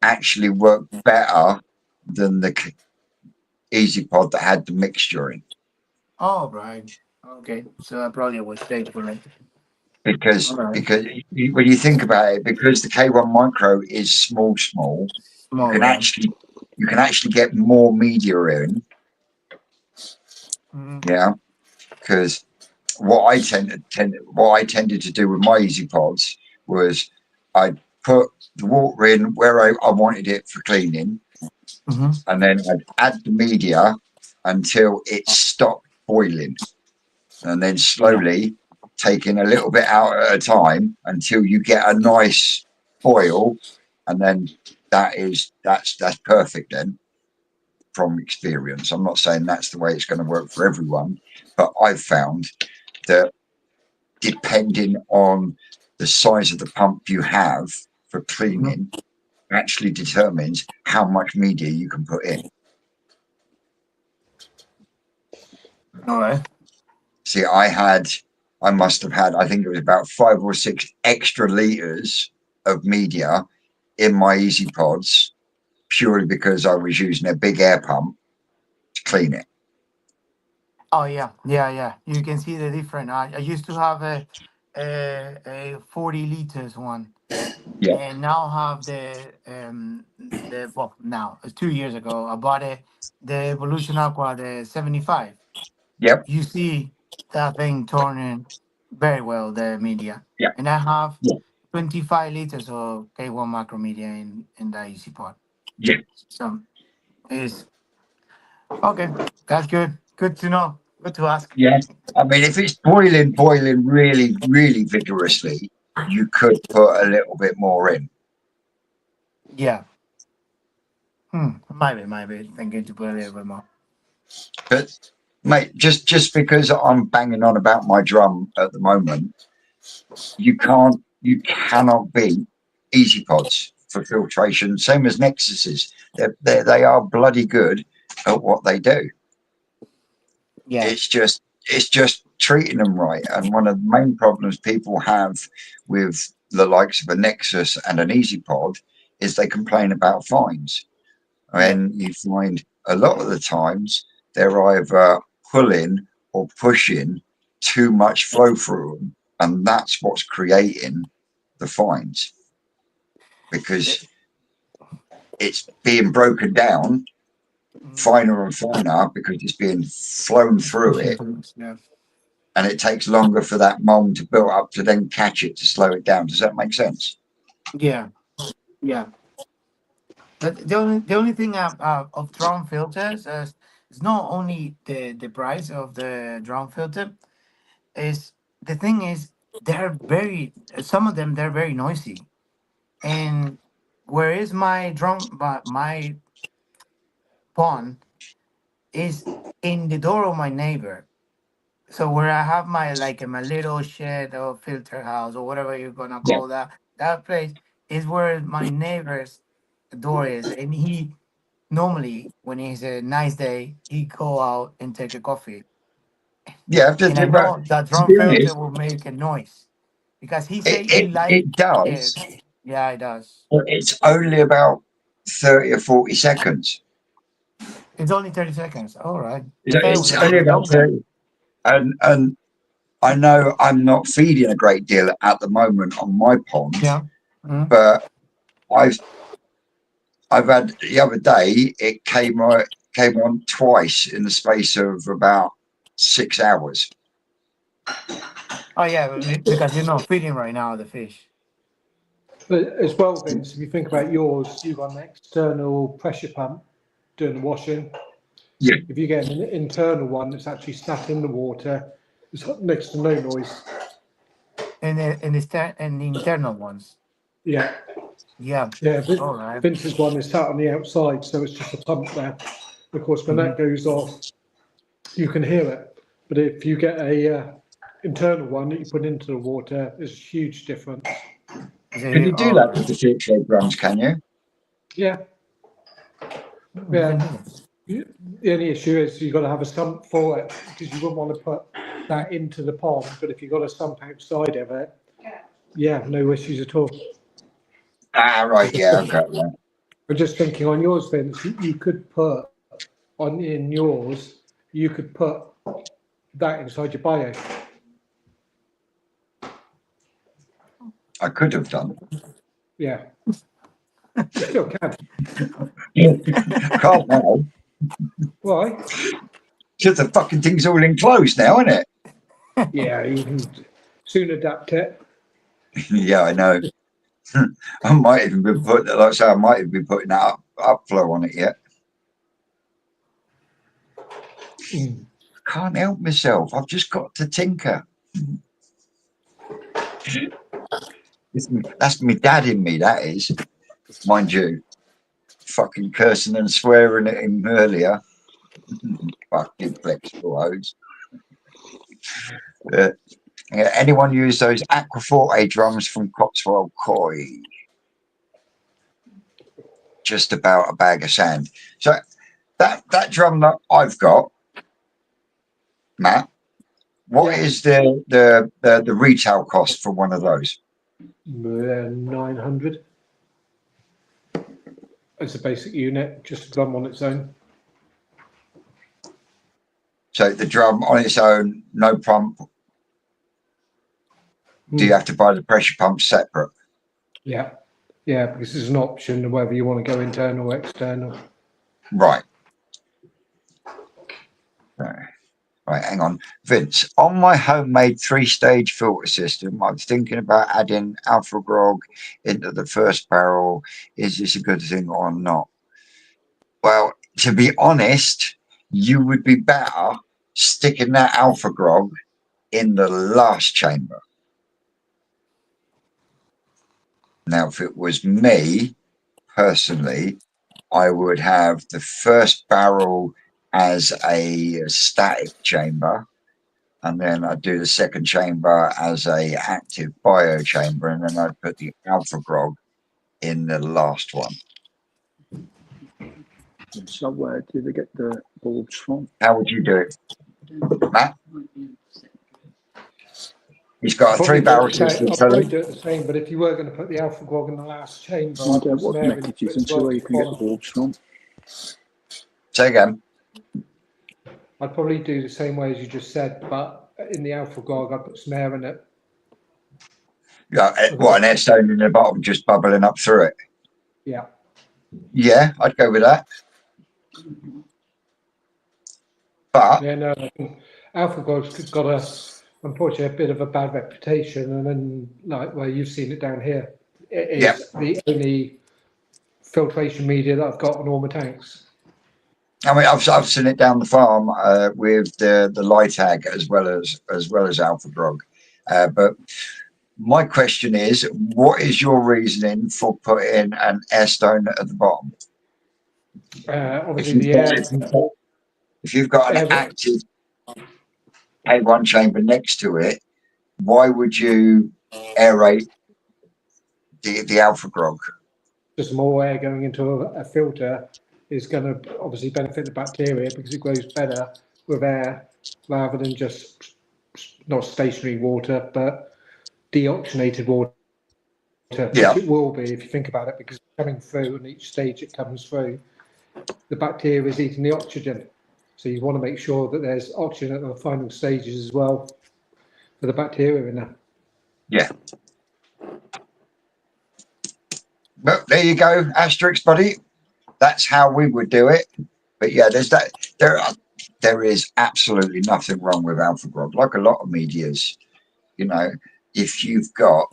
actually worked better than the Easy Pod that had the mixture in. Oh right. Okay. So I probably was stayed for it. All right. Because when you think about it, because the K1 Micro is small, you Small, can yeah. actually get more media in. Mhm. Yeah, because what I tended to do with my Easy Pods was I'd put the water in where I wanted it for cleaning, Mhm. and then I'd add the media until it stopped boiling, and then Yeah. slowly taking a little bit out at a time until you get a nice boil, and then that's perfect then, from experience. I'm not saying that's the way it's going to work for everyone, but I've found that depending on the size of the pump you have for Mhm. cleaning actually determines how much media you can put in. All right. See, I must have had, I think it was about 5 or 6 extra liters of media in my Easy Pods purely because I was using a big air pump to clean it. Oh yeah, yeah, yeah. You can see the difference. I used to have a 40 liters one, Yeah, and now have the well now it's 2 years ago I bought it the Evolution Aqua the 75. yep, You see that thing turning very well the media, yeah, and I have yeah, 25 liters of K1 macro media in the Easy Pod. yeah, So it's okay. That's good. Good to know. Good to ask. yeah. I mean, if it's boiling really, really vigorously, you could put a little bit more in. Yeah. Might be thinking to put a little bit more. But mate, just because I'm banging on about my drum at the moment, you cannot beat Easy Pods for filtration. Same as Nexuses, they are bloody good at what they do. Yeah. It's just treating them right. And one of the main problems people have with the likes of a Nexus and an Easy Pod is they complain about fines. Yeah. And you find a lot of the times they're either pulling or pushing too much flow through them, and that's what's creating the fines Eh, because it's being broken down mm, finer and finer because it's being flown through pushing it, things, yeah. and it takes longer for that mold to build up to then catch it to slow it down. Does that make sense? Yeah. Yeah. But the only thing of drum filters is not only the price of the drum filter is the thing is they're very some of them they're very noisy, and where is my drum but my pond is in the door of my neighbor. So where I have my like my little shed or filter house or whatever you're gonna Yeah. call that place is where my neighbor's door is, and he normally when it's a nice day he go out and take a coffee, Yeah, and I but know that to drum be filter honest, will make a noise because he it, say he it, like it it. does, Yeah, it does. but it's only about 30 or 40 seconds. It's only 30 seconds. All right, I thought it was It's a only little bit about longer. 30. And I know I'm not feeding a great deal at the moment on my pond, Yeah. Mm. but I've had the other day it came on twice in the space of about 6 hours. Oh yeah, because you're not feeding right now the fish. But as well, Vince, if you think about yours, you've got an external pressure pump doing the washing. Yeah. If you get an internal one that's actually sat in the water, it's got next to no noise. And the internal ones. Yeah. Yeah. Yeah. All right. Vince's one is sat on the outside, so it's just a pump there. Of course, when that goes off, you can hear it. But if you get a internal one that you put into the water, there's a huge difference. Can you do that with the filtrate drums, can you? Yeah. Yeah. The only issue is you've got to have a sump for it, because you wouldn't want to put that into the pond. But if you've got a sump outside of it, yeah, no issues at all. Ah, right, yeah, I've got that. I'm just thinking on yours, Vince, you could put in yours, you could put that inside your bio. I could have done. Yeah. You still can. Can't now. Why? Because the fucking thing's all enclosed now, isn't it? Yeah, you can soon adapt it. Yeah, I know. I might even be putting, like I say, I might even be putting that upflow on it yet. Can't help myself. I've just got to tinker. That's me dad in me, that is. Mind you. Fucking cursing and swearing at him earlier. Fucking flexible hose. Anyone use those Aquaforte drums from Cotswold Koi? Just about a bag of sand. So that drum that I've got, Matt, what is the retail cost for one of those? 900. It's a basic unit, just a drum on its own. So the drum on its own, no pump. Do you have to buy the pressure pump separate? Yeah, yeah, because it's an option whether you want to go internal or external. Right. Right, hang on. Vince, on my homemade 3-stage filter system, I'm thinking about adding alpha grog into the first barrel. Is this a good thing or not? Well, to be honest, you would be better sticking that alpha grog in the last chamber. Now, if it was me, personally, I would have the first barrel as a static chamber, and then I'd do the second chamber as a active bio chamber, and then I'd put the alpha grog in the last one. So where do they get the bulbs from? How would you do it, Matt? He's got a 3-barrel system. I'll probably do it the same, but if you were going to put the alpha grog in the last chamber, Find out what neck it is and see where you can get the bulbs from. Say again. I'd probably do the same way as you just said, but in the alpha grog, I'd put some air in it. Yeah, what, an air stone in the bottom, just bubbling up through it? Yeah. Yeah, I'd go with that. But yeah, no, I think alpha grog's got unfortunately a bit of a bad reputation, and then like well, you've seen it down here. It is the only filtration media that I've got on all my tanks. I mean, I've seen it down the farm with the Lytag as well as alpha grog. But my question is, what is your reasoning for putting an air stone at the bottom? Obviously, if you've got an active A1 chamber next to it, why would you aerate the alpha grog? Just more air going into a filter is going to obviously benefit the bacteria because it grows better with air rather than just not stationary water, but deoxygenated water, which it will be if you think about it, because it's coming through and each stage it comes through, the bacteria is eating the oxygen. So you want to make sure that there's oxygen at the final stages as well for the bacteria in there. Yeah. But there you go, asterisk, buddy. That's how we would do it. But yeah, there is absolutely nothing wrong with alpha grog. Like a lot of medias, you know, if you've got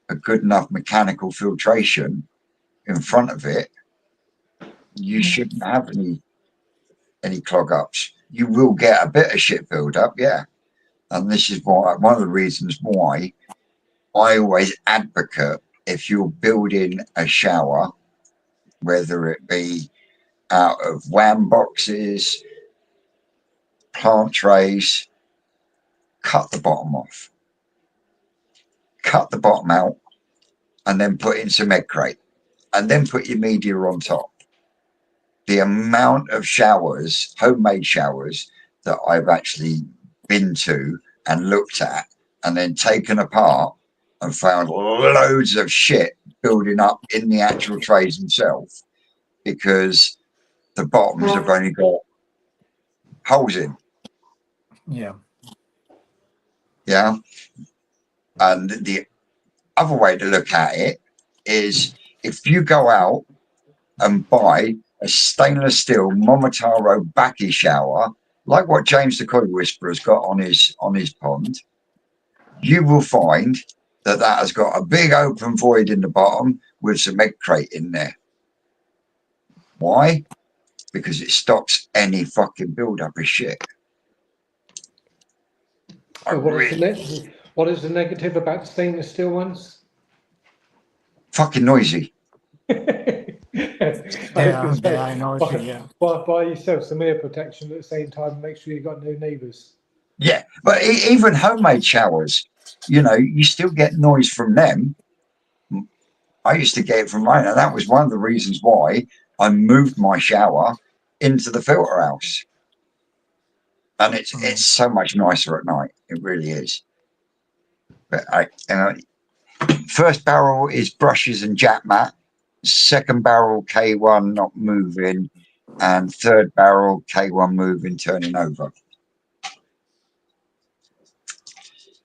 a good enough mechanical filtration in front of it, you shouldn't have any clog ups. You will get a bit of shit build up, yeah. And this is why one of the reasons why I always advocate, if you're building a shower, whether it be out of WAM boxes, plant trays, cut the bottom off. Cut the bottom out and then put in some egg crate and then put your media on top. The amount of showers, homemade showers, that I've actually been to and looked at and then taken apart and found loads of shit building up in the actual trays themselves because the bottoms have only got holes in. Yeah. Yeah. And the other way to look at it is if you go out and buy a stainless steel Momotaro backy shower, like what James the Coil Whisperer's got on his pond, you will find that has got a big open void in the bottom with some egg crate in there. Why? Because it stops any fucking build up of shit. So what is the negative about the stainless steel ones? Fucking noisy. I know. Yeah. Buy yourself some ear protection at the same time and make sure you've got no neighbours. Yeah, but even homemade showers, you know, you still get noise from them. I used to get it from mine, and that was one of the reasons why I moved my shower into the filter house. And it's so much nicer at night. It really is. But first barrel is brushes and jack mat. Second barrel K1 not moving, and third barrel K1 moving, turning over.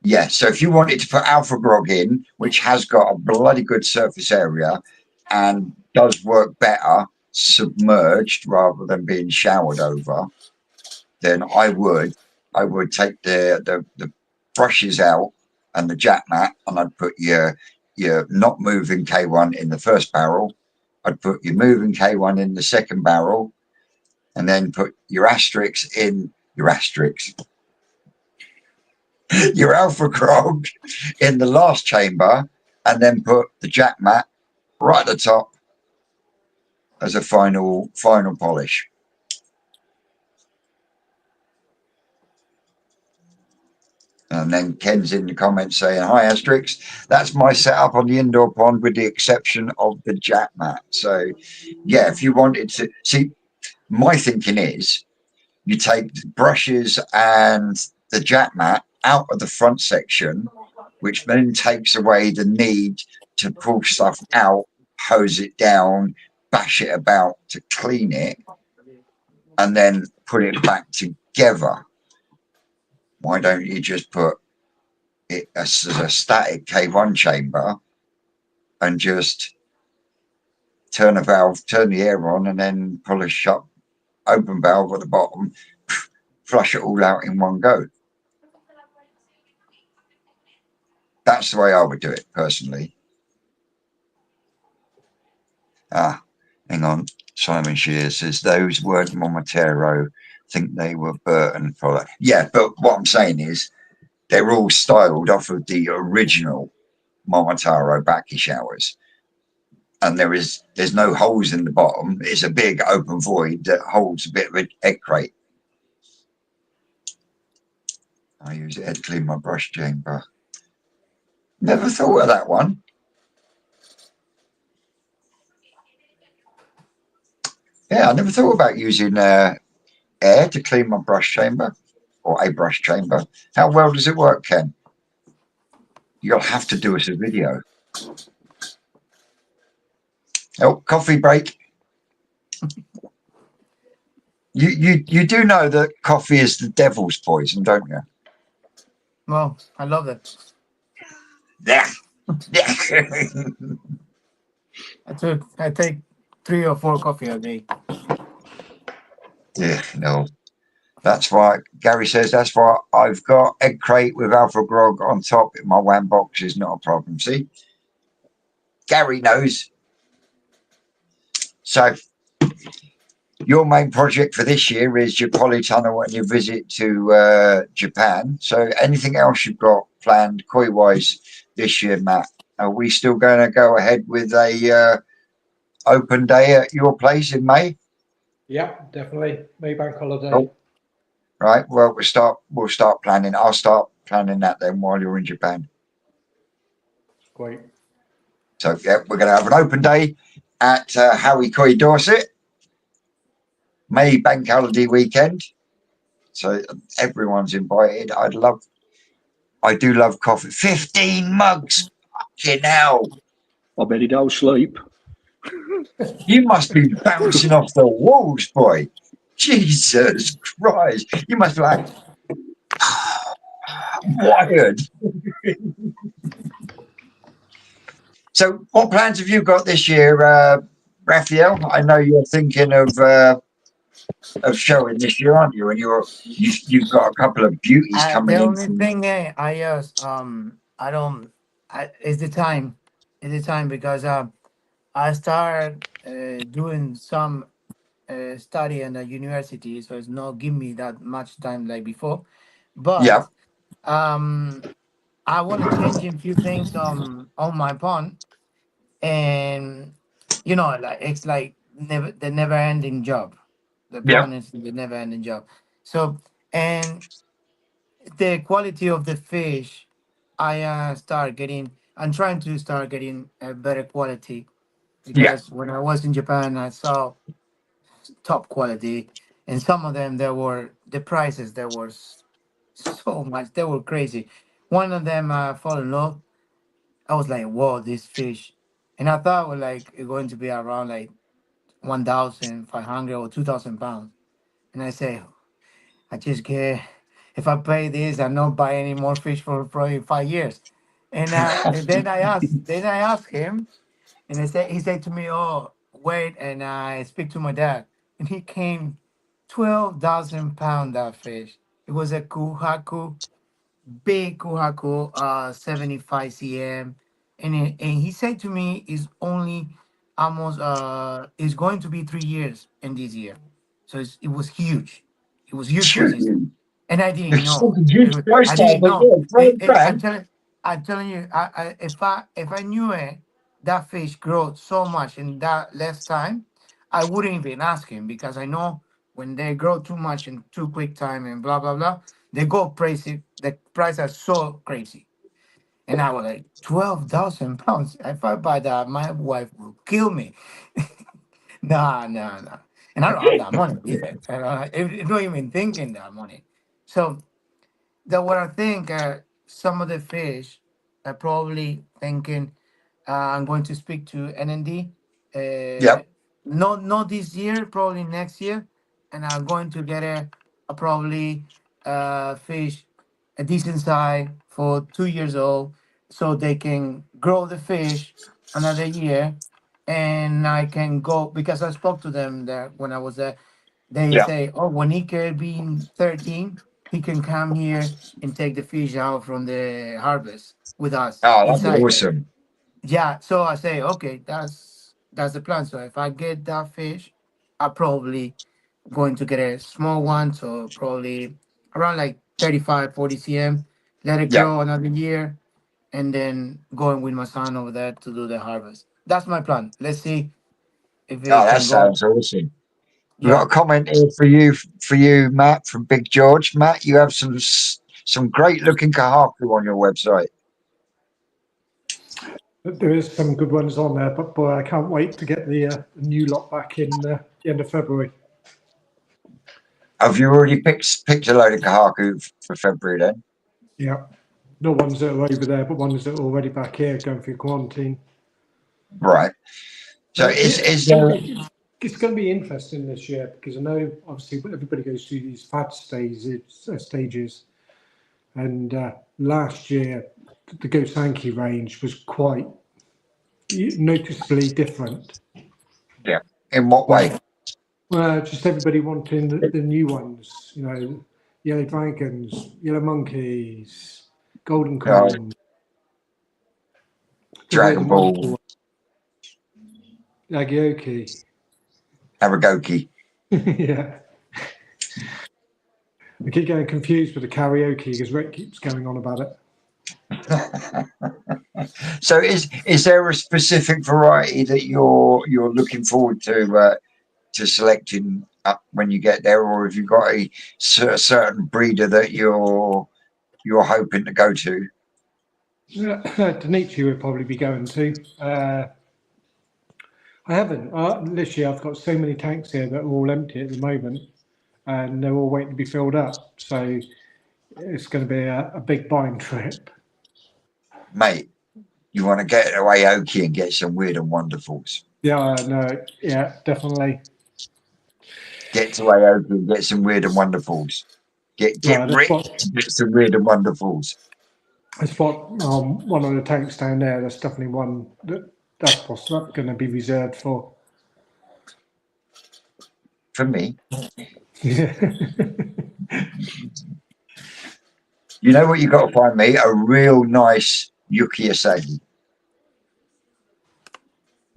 Yeah, so if you wanted to put alpha grog in, which has got a bloody good surface area and does work better submerged rather than being showered over, then I would take the brushes out and the jack mat, and I'd put your not moving K1 in the first barrel. I'd put your moving K1 in the second barrel, and then put your asterisks in your asterisks. Your alpha grog in the last chamber, and then put the jack mat right at the top as a final polish. And then Ken's in the comments saying, "Hi Asterix, that's my setup on the indoor pond with the exception of the jack mat." So yeah, if you wanted to see, my thinking is you take the brushes and the jack mat out of the front section, which then takes away the need to pull stuff out, hose it down, bash it about to clean it, and then put it back together. Why don't you just put it as a static K1 chamber and just turn a valve, turn the air on, and then pull a shut open valve at the bottom, flush it all out in one go? That's the way I would do it personally. Hang on. Simon Shears says those weren't Momotaro. Think they were Burton product. Yeah, but what I'm saying is they're all styled off of the original Momotaro backy showers, and there's no holes in the bottom. It's a big open void that holds a bit of an egg crate. I use it to clean my brush chamber. Never thought of that one. Yeah, I never thought about using air to clean my brush chamber, or a brush chamber. How well does it work, Ken? You'll have to do us a video. Oh, coffee break. You do know that coffee is the devil's poison, don't you? Well, I love it. Yeah. Yeah. I take 3 or 4 coffee a day. Yeah, no. That's why Gary says that's why I've got egg crate with alpha grog on top in my WAN box is not a problem. See? Gary knows. So your main project for this year is your polytunnel and your visit to Japan. So anything else you've got planned koi wise this year, Matt? Are we still going to go ahead with a open day at your place in May? Yeah, definitely. May Bank holiday. Oh, right. Well, we'll start planning. I'll start planning that then while you're in Japan. Great. So yeah, we're going to have an open day at Howie Koi Dorset, May Bank Holiday weekend. So everyone's invited. I do love coffee. 15 mugs. Fucking hell. I bet he don't sleep. You must be bouncing off the walls, boy. Jesus Christ. You must be like wired. So what plans have you got this year, Raphael? I know you're thinking of showing this year, aren't you? And you've got a couple of beauties The coming in only from. thing I just I don't is the time. Is the time because I started doing some study in the university, so it's not give me that much time like before. Yeah, But I want to change a few things on my pond, and like it's like the never ending job. The yeah, pond is the never ending job. So and the quality of the fish, I'm trying to start getting a better quality yeah. because when I was in Japan, I saw top quality, and some of them there were the prices there was so much, they were crazy. One of them I fall in love. I was like, whoa, this fish, and I thought it was like it going to be around like 1,500 or 2,000 pounds, and I say, I just get, if I pay this, I not buy any more fish for probably 5 years. And then I asked him, and he said to me, "Oh, wait," and I speak to my dad, and he came 12,000 pound that fish. It was a kuhaku, big kuhaku, 75 cm, and he said to me, "Is only almost it's going to be 3 years in this year, so it was huge. It was huge for this." And I didn't It's know. such a huge price I tag didn't as know. well. 12 grand. I'm telling you, if I knew it, that fish grow so much in that less time, I wouldn't even ask him because I know when they grow too much in too quick time and blah blah blah, they go crazy. The price are so crazy. And I was like, 12,000 pounds. If I buy that, my wife will kill me. Nah, nah, nah. And I don't have that money either. I'm not even thinking that money. So that what I think some of the fish are probably thinking I'm going to speak to NND. Yeah, Not this year, probably next year, and I'm going to get a probably fish a decent size for 2 years old, so they can grow the fish another year, and I can go because I spoke to them there when I was there. They yeah. say, oh, when he can be 13, he can come here and take the fish out from the harvest with us Oh, that'd be inside there. awesome. Yeah, so I say, okay, that's the plan. So if I get that fish, I probably going to get a small one, so probably around like 35, 40 cm. Let it Yeah. grow another year, and then going with my son over there to do the harvest. That's my plan. Let's see if Oh, it that can go. sounds awesome. We've got Yeah. a comment here for you, Matt, from Big George. Matt, you have some great looking kahaku on your website. There is some good ones on there, but boy, I can't wait to get the new lot back in the end of February. Have you already picked a load of kahaku for February then? Yeah, not ones that are over there, but ones that are already back here going through quarantine. Right. So is there? It's going to be interesting this year because I know obviously everybody goes through these fad stages, And last year, the Gosanki range was quite noticeably different. Yeah. In what way? Just everybody wanting the new ones, you know, yellow dragons, yellow monkeys, golden coin, the weird Dragon and Ball, wonderful Agioki. Aragoki. Yeah. I keep getting confused with the karaoke because Rick keeps going on about it. So is there a specific variety that you're looking forward to selecting up when you get there, or have you got a certain breeder that you're hoping to go to? Denichi would probably be going to. I haven't. Literally, I've got so many tanks here that are all empty at the moment, and they're all waiting to be filled up. So it's going to be a big buying trip. Mate, you want to get to Aoki and get some weird and wonderfuls. Yeah, no, yeah, definitely. Get to Aoki and get some weird and wonderfuls. Get rich to get some weird and wonderfuls. I spot one of the tanks down there. That's definitely one that's going to be reserved for. For me. Yeah. You know what you got to find me? A real nice Yuki Asagi.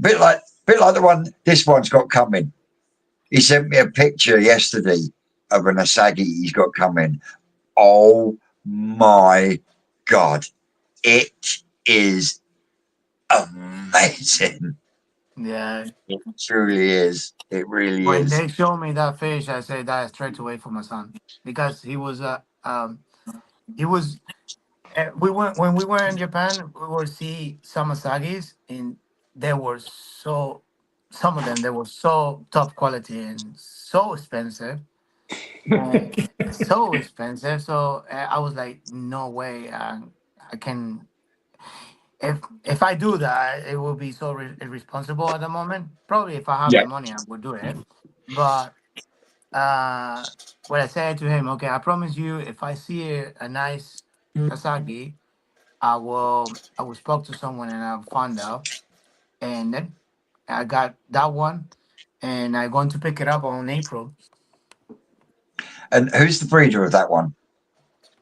Bit like the one this one's got coming. He sent me a picture yesterday of an Asagi he's got coming. Oh my God. It is amazing. Yeah. It truly is. It really When is. they showed me that fish, I said that straight away for my son because he was we went when we were in Japan. We were see some asagis, and they were so some of them they were so top quality and so expensive. So expensive. So I was like, no way. I can. If I do that, it will be so irresponsible at the moment. Probably if I have Yeah. the money, I would do it. But what I said to him, okay, I promise you, if I see a nice Asagi, I will spoke to someone and I'll find out. And then I got that one, and I'm going to pick it up on April. And who's the breeder of that one?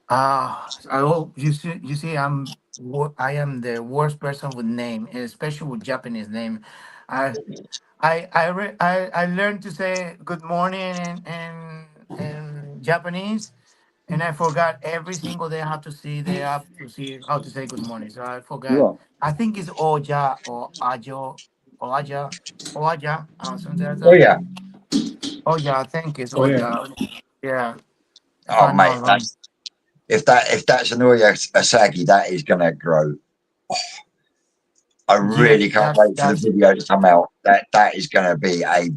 I hope you see, I am the worst person with name, and especially with Japanese name. I I learned to say good morning in Japanese, and I forgot every single day how to see they have to see how to say good morning. So I forgot. Right. I think it's Oja or Ajo or Aja or Aja, something like Oh that. yeah. Oh yeah, I think it's Oh yeah. Oja. Yeah, if Oh I'm mate, not wrong. if that's an Oya Asagi, that is gonna grow. I Yeah, really can't that's wait for the that's video to come out. That is gonna be a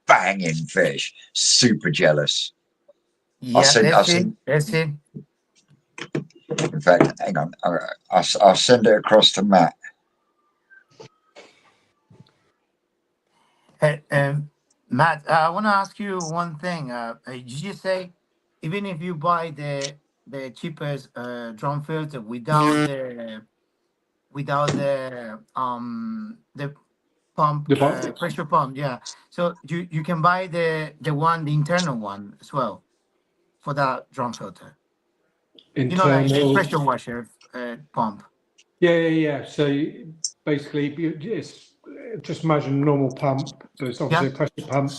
banging fish. Super jealous. I'll yeah. send. Let's see. Let's see. In fact, hang on. I'll send it across to Matt. Hey, Matt, I want to ask you one thing. Did you say even if you buy the cheapest drum filter without the pump The box pressure pump, yeah. So you can buy the internal one as well for that drum filter. You know, like the internal. pressure washer pump. Yeah. So basically, it's just imagine a normal pump, but it's Yeah, obviously a pressure pump.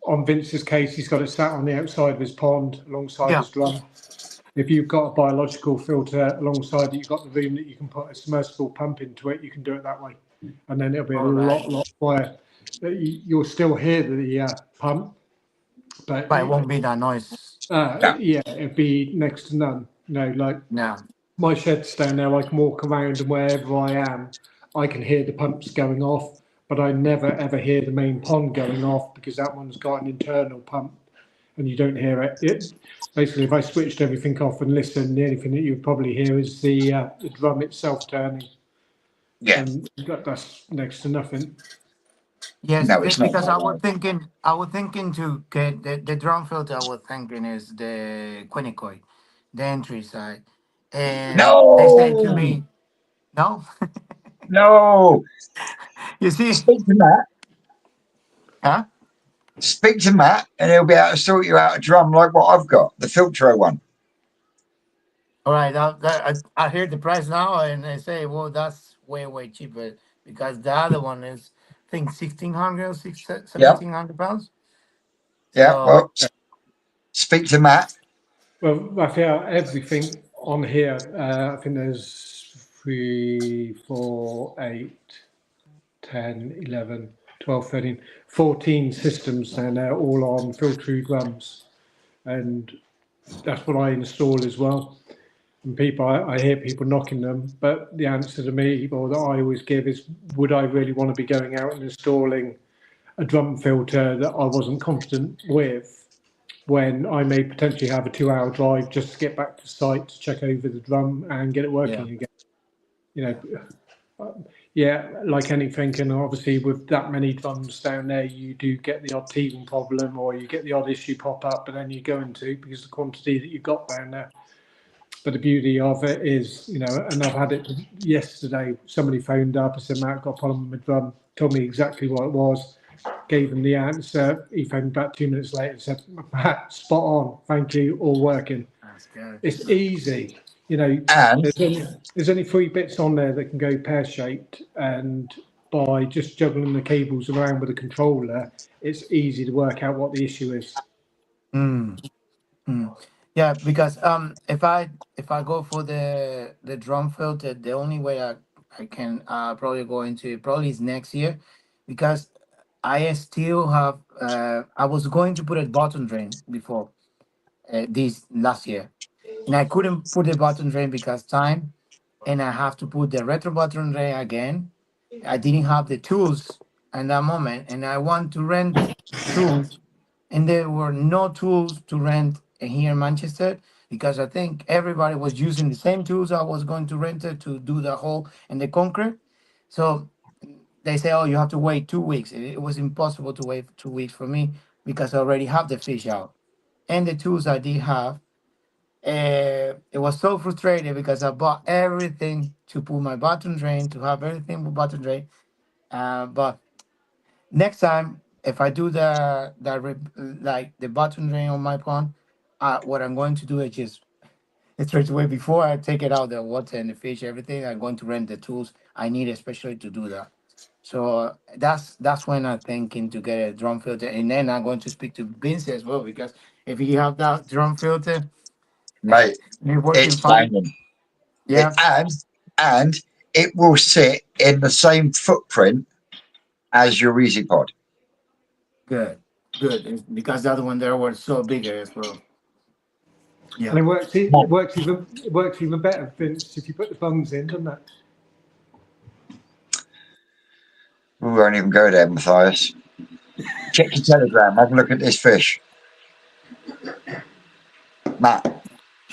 On Vince's case, he's got it sat on the outside of his pond alongside yeah. his drum. If you've got a biological filter alongside it, you've got the room that you can put a submersible pump into it, you can do it that way. And then it'll be a All right, lot quieter. You'll still hear the pump, but but it won't be that noise. yeah, it'd be next to none. Like No. my shed's down there, I can walk around and wherever I am, I can hear the pumps going off, but I never ever hear the main pond going off because that one's got an internal pump and you don't hear it. Basically, if I switched everything off and listened, the only thing that you would probably hear is the drum itself turning, Yeah. and that's next to nothing. Yes, No, it's not because that loud. I was thinking to get the drum filter. I was thinking is the Quinicoid. the entry side, and they say to No, me, "No, no. you see, Speak to Matt. huh? Speak to Matt, and he'll be able to sort you out a drum like what I've got, the filtro one. All right, I hear the price now, and I say, well, that's way cheaper because the other one is, I think, 1,600 or Yeah, 1,700 pounds. yeah. So Well, speak to Matt. Well, Raphael, everything on here, I think there's 3, 4, 8, 10, 11, 12, 13, 14 systems, and they're all on filter drums. And that's what I install as well. And people, I hear people knocking them, but the answer to me, or that I always give, is would I really want to be going out and installing a drum filter that I wasn't confident with when I may potentially have a 2-hour drive just to get back to site to check over the drum and get it yeah, working again? You know, yeah, like anything, and obviously with that many drums down there, you do get the odd teething problem or you get the odd issue pop up, but then you go into because the quantity that you've got down there. But the beauty of it is, you know, and I've had it yesterday. Somebody phoned up and said, Matt, got a problem with my drum, told me exactly what it was, gave him the answer. He phoned back 2 minutes later and said, Matt, spot on, thank you, all working. that's good. It's easy, you know, And there's only 3 bits on there that can go pear-shaped, and by just juggling the cables around with a controller, it's easy to work out what the issue is. Mm, mm. Yeah, because if I go for the drum filter, the only way I can probably go into it probably is next year, because I still have I was going to put a bottom drain before this last year, and I couldn't put the bottom drain because time, and I have to put the retro bottom drain again. I didn't have the tools in that moment, and I want to rent tools, and there were no tools to rent here in Manchester because I think everybody was using the same tools I was going to rent it to do the hole in the concrete. So they say, oh, you have to wait 2 weeks. It was impossible to wait 2 weeks for me because I already have the fish out and the tools I did have. It was so frustrating because I bought everything to put my bottom drain, to have everything with bottom drain. But next time, if I do like the bottom drain on my pond, what I'm going to do is just straight away before I take it out the water and the fish, everything, I'm going to rent the tools I need especially to do that. So that's when I'm thinking to get a drum filter, and then I'm going to speak to Vince as well because if you have that drum filter, mate, you're working it's fine. banging. Yeah, And it will sit in the same footprint as your Easy Pod. good, good. Because the other one there was so bigger as well. And Yeah. it works even better, Vince, if you put the bungs in, doesn't it? We won't even go there, Matthias. Check your Telegram. Have a look at this fish. Matt,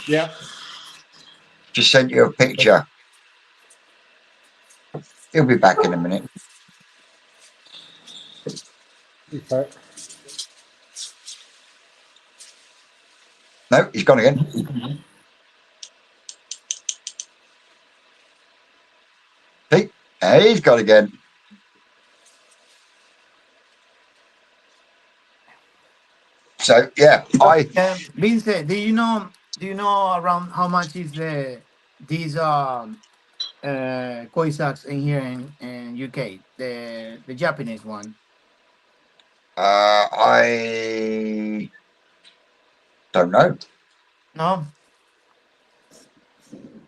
Yeah. just sent you a picture. He'll be back in a minute. Okay. No, he's gone again. See? He's gone again. So yeah, Vincent, do you know around how much is these koi sacks in here in UK, the Japanese one? I don't know. No,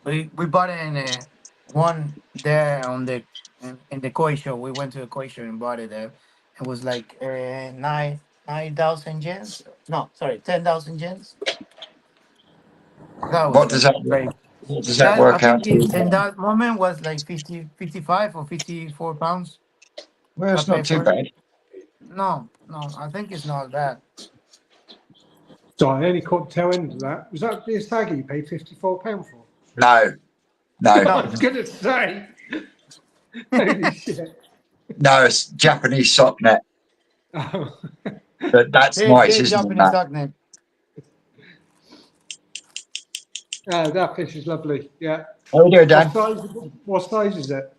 we bought it in one there on in the koi show. We went to a koi show and bought it there. It was like 9,000 yens. No, sorry, 10,000 yens. That was What does like that very. what does that That I work out think to? in that moment was like 50, 55 or 54 pounds. Well, I it's paid not too for it. bad. No, no, I think it's not bad. So I only caught the tail end of that. Was that the stag you paid £54 for? No, I no, was going to say. Holy shit. no. It's Japanese sock net. Oh. But that's There's nice, there's isn't it, Japanese Matt? duck net. That fish is lovely. Yeah. How you doing, Dan? What size is it?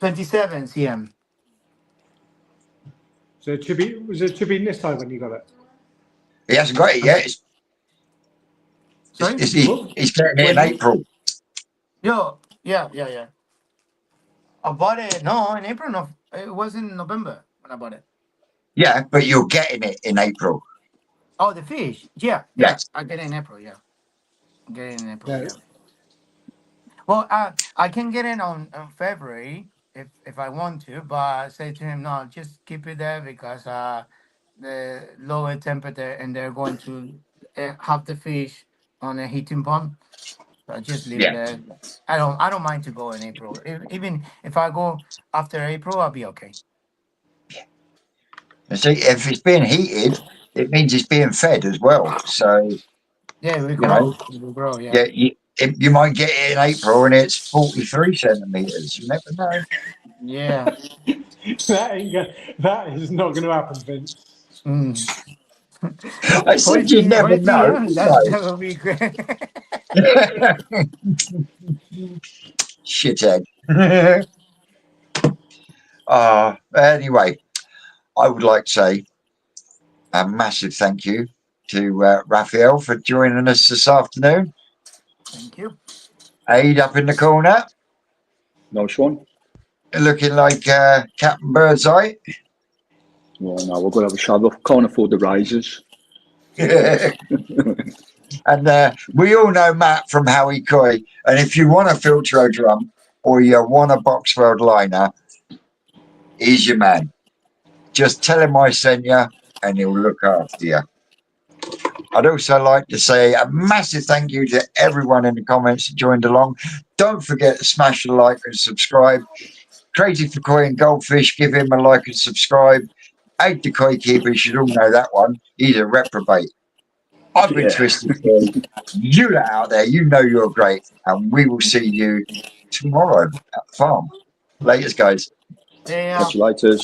27 cm. So was it chippy this time when you got it? He hasn't got it yet. Sorry? He's getting it in April. Yeah. I bought it. No, in April. No, it was in November when I bought it. Yeah, but you're getting it in April. Oh, the fish. Yeah. Yes. I get it in April. Yeah. I get it in April. Yeah. Yeah. Well, I can get it on February if I want to, but I say to him, no, just keep it there because the lower temperature and they're going to have the fish on a heating pond. So I just leave it Yeah. there. I don't mind to go in April. Even if I go after April, I'll be okay. And see, if it's being heated, it means it's being fed as well. So Yeah, we you grow. know, We grow. Yeah. you might get it in April and it's 43 centimeters. You never know. Yeah. That is not going to happen, Vince. Mm. I said you never know. That would be great. Shithead. Anyway, I would like to say a massive thank you to Raphael for joining us this afternoon. Thank you. Aid up in the corner, Nice one. looking like Captain Birdseye. Well, no, we're going to have a shove. I can't afford the razors. And we all know Matt from Howie Coy. And if you want a filtro drum or you want a box world liner, he's your man. Just tell him I sent you and he'll look after you. I'd also like to say a massive thank you to everyone in the comments that joined along. Don't forget to smash the like and subscribe. Crazy for Koi and Goldfish, give him a like and subscribe. Aid the Koi Keeper, you should all know that one. He's a reprobate. I've been Twisted Koi. You lot out there, you know you're great. And we will see you tomorrow at the farm. Laters, guys. Yeah. Catch you later.